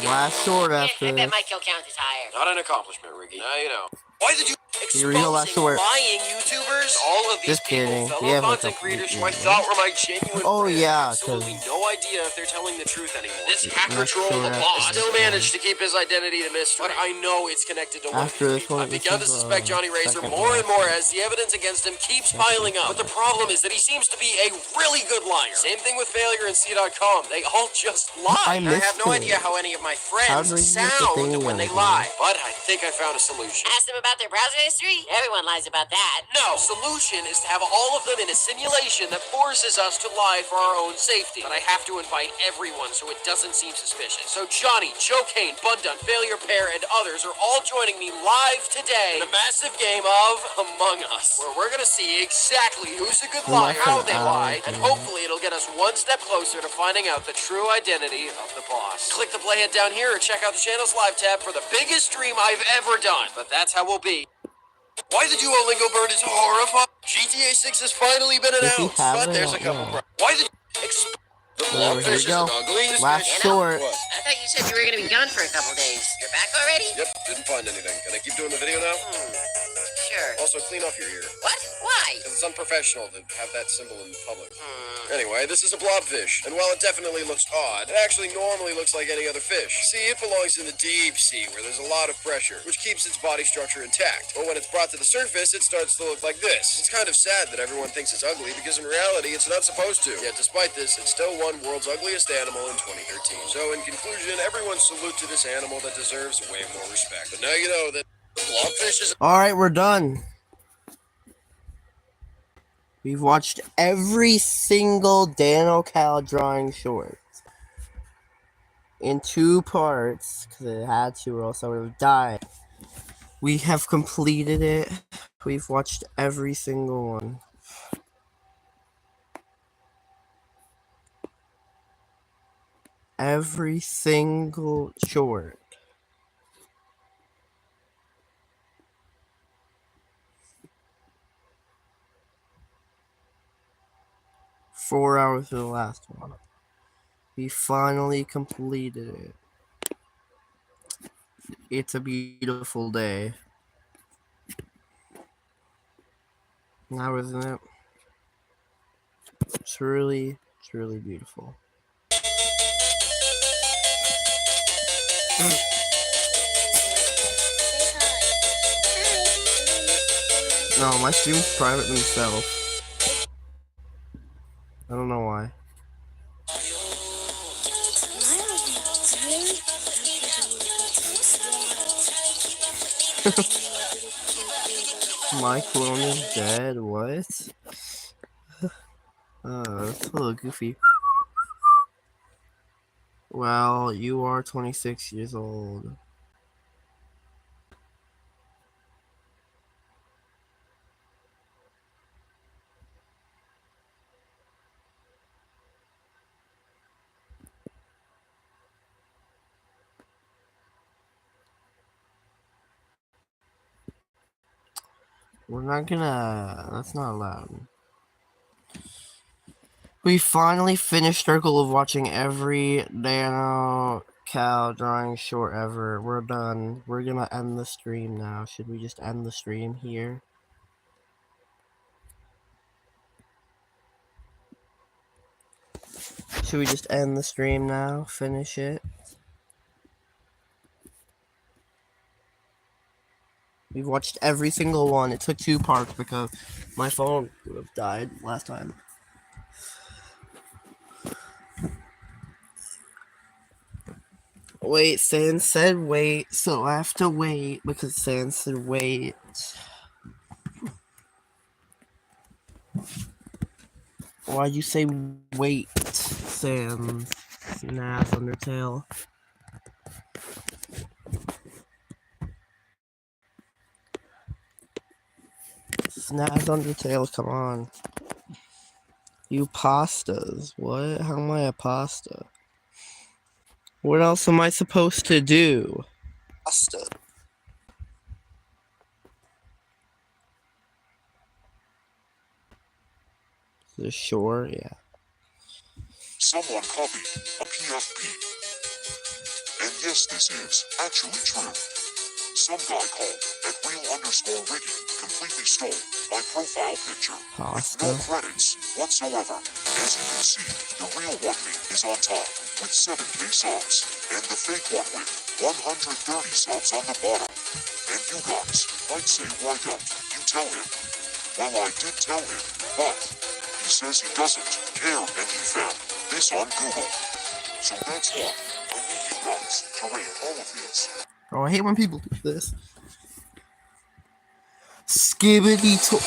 Speaker 2: Last sword
Speaker 3: I
Speaker 2: after
Speaker 3: bet
Speaker 2: this.
Speaker 3: my kill count is higher.
Speaker 1: Not an accomplishment, Ricky. Now you know. Why did you...
Speaker 2: You real last
Speaker 1: exposing
Speaker 2: short.
Speaker 1: lying YouTubers. All of these
Speaker 2: Just
Speaker 1: people,
Speaker 2: kidding.
Speaker 1: fellow
Speaker 2: We have like
Speaker 1: content
Speaker 2: a
Speaker 1: creators who I
Speaker 2: few,
Speaker 1: thought were my genuine
Speaker 2: Oh
Speaker 1: friends,
Speaker 2: yeah,
Speaker 1: absolutely
Speaker 2: cause
Speaker 1: no idea if they're telling the truth anymore. This hacker
Speaker 2: next
Speaker 1: troll, the
Speaker 2: short
Speaker 1: boss,
Speaker 2: after
Speaker 1: still
Speaker 2: this
Speaker 1: managed to keep his identity a mystery, but I know it's connected to one of
Speaker 2: After
Speaker 1: these
Speaker 2: this
Speaker 1: people.
Speaker 2: one,
Speaker 1: I've
Speaker 2: this
Speaker 1: begun to
Speaker 2: is,
Speaker 1: suspect Johnny Racer
Speaker 2: second
Speaker 1: more and
Speaker 2: last
Speaker 1: more
Speaker 2: one.
Speaker 1: as the evidence against him keeps piling up. But the problem is that he seems to be a really good liar. Same thing with Failure and C.com. They all just lie.
Speaker 2: I
Speaker 1: And I have no
Speaker 2: missed
Speaker 1: idea
Speaker 2: it.
Speaker 1: how any of my
Speaker 2: How
Speaker 1: friends
Speaker 2: do you get the
Speaker 1: sound
Speaker 2: thingy
Speaker 1: when
Speaker 2: on
Speaker 1: they
Speaker 2: here?
Speaker 1: lie. But I think I found a solution.
Speaker 3: Ask them about their browser history? Everyone lies about that.
Speaker 1: No, solution is to have all of them in a simulation that forces us to lie for our own safety. But I have to invite everyone so it doesn't seem suspicious. So Johnny, Joe Kane, Bundun, Failure Pair, and others are all joining me live today in a massive game of Among Us, where we're gonna see exactly who's a good liar, how they lie, and hopefully it'll get us one step closer to finding out the true identity of the boss. Click the playhead down here or check out the channel's live tab for the biggest stream I've ever done. But that's how we'll be. Why the Duolingo bird is horrified. GTA 6 has finally been
Speaker 2: Does he
Speaker 1: announced,
Speaker 2: have
Speaker 1: but
Speaker 2: it?
Speaker 1: there's
Speaker 2: I
Speaker 1: a couple
Speaker 2: don't know.
Speaker 1: problems. Why the the
Speaker 2: Whatever, here we
Speaker 1: blobfish is
Speaker 2: go.
Speaker 1: an ugly
Speaker 2: Last
Speaker 1: fish.
Speaker 2: short.
Speaker 1: What?
Speaker 3: I thought you said you were going to be gone for a couple days. You're back already?
Speaker 1: Yep, didn't find anything. Can I keep doing the video now?
Speaker 3: Sure.
Speaker 1: Also, clean off your ear.
Speaker 3: What? Why?
Speaker 1: Because it's unprofessional to have that symbol in public. Anyway, this is a blobfish, and while it definitely looks odd, it actually normally looks like any other fish. See, it belongs in the deep sea, where there's a lot of pressure, which keeps its body structure intact. But when it's brought to the surface, it starts to look like this. It's kind of sad that everyone thinks it's ugly, because in reality, it's not supposed to. Yet despite this, it still won World's Ugliest Animal in 2013. So in conclusion, everyone salute to this animal that deserves way more respect. But now you know that the blobfish is
Speaker 2: Alright, we're done. We've watched every single dannos drawing short. In 2 parts, because it had to or else I would have died. We have completed it. We've watched every single one. Every single short. Four hours for the last one. We finally completed it. It's a beautiful day. Now, isn't it? Truly, truly beautiful. No, my stream's private themselves. I don't know why. My clone is dead. What? That's a little goofy. Well, you are 26 years old. We're not gonna... That's not allowed. We finally finished our goal of watching every dannos drawing short ever. We're done. We're gonna end the stream now. Should we just end the stream here? Should we just end the stream now? Finish it? We've watched every single one. It took 2 parts because my phone would have died last time. Wait, San said wait, so I have to wait because San said wait. Why'd you say wait, Sam? Snaz Undertale. Snaz Undertale, come on. You pastas. What? How am I a pasta? What else am I supposed to do? Pasta. The shore? Yeah.
Speaker 4: Someone copied a PFP. And yes, this is actually true. some guy called @real_Ricky completely stole my profile picture with no credits whatsoever. As you can see, the real one is on top with 7K subs, and the fake one with 130 subs on the bottom. And you guys might say, why don't you tell him? Well, I did tell him, but he says he doesn't care, and he found this on Google. So that's why I need you guys to rate all of these.
Speaker 2: Oh, I hate when people do this. Skibbity to.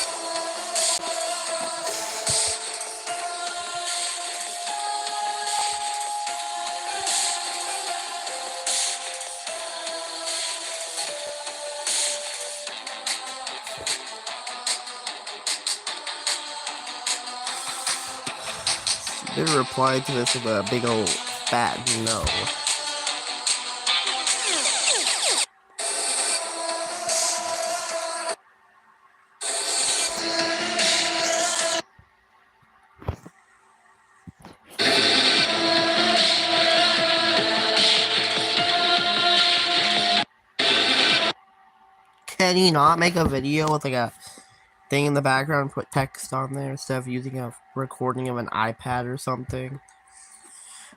Speaker 2: They replied to this with a big old fat no. Can you not make a video with like a thing in the background and put text on there instead of using a recording of an iPad or something?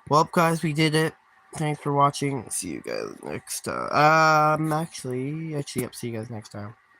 Speaker 2: Well, guys, we did it. Thanks for watching. See you guys next time. Actually, yep, see you guys next time.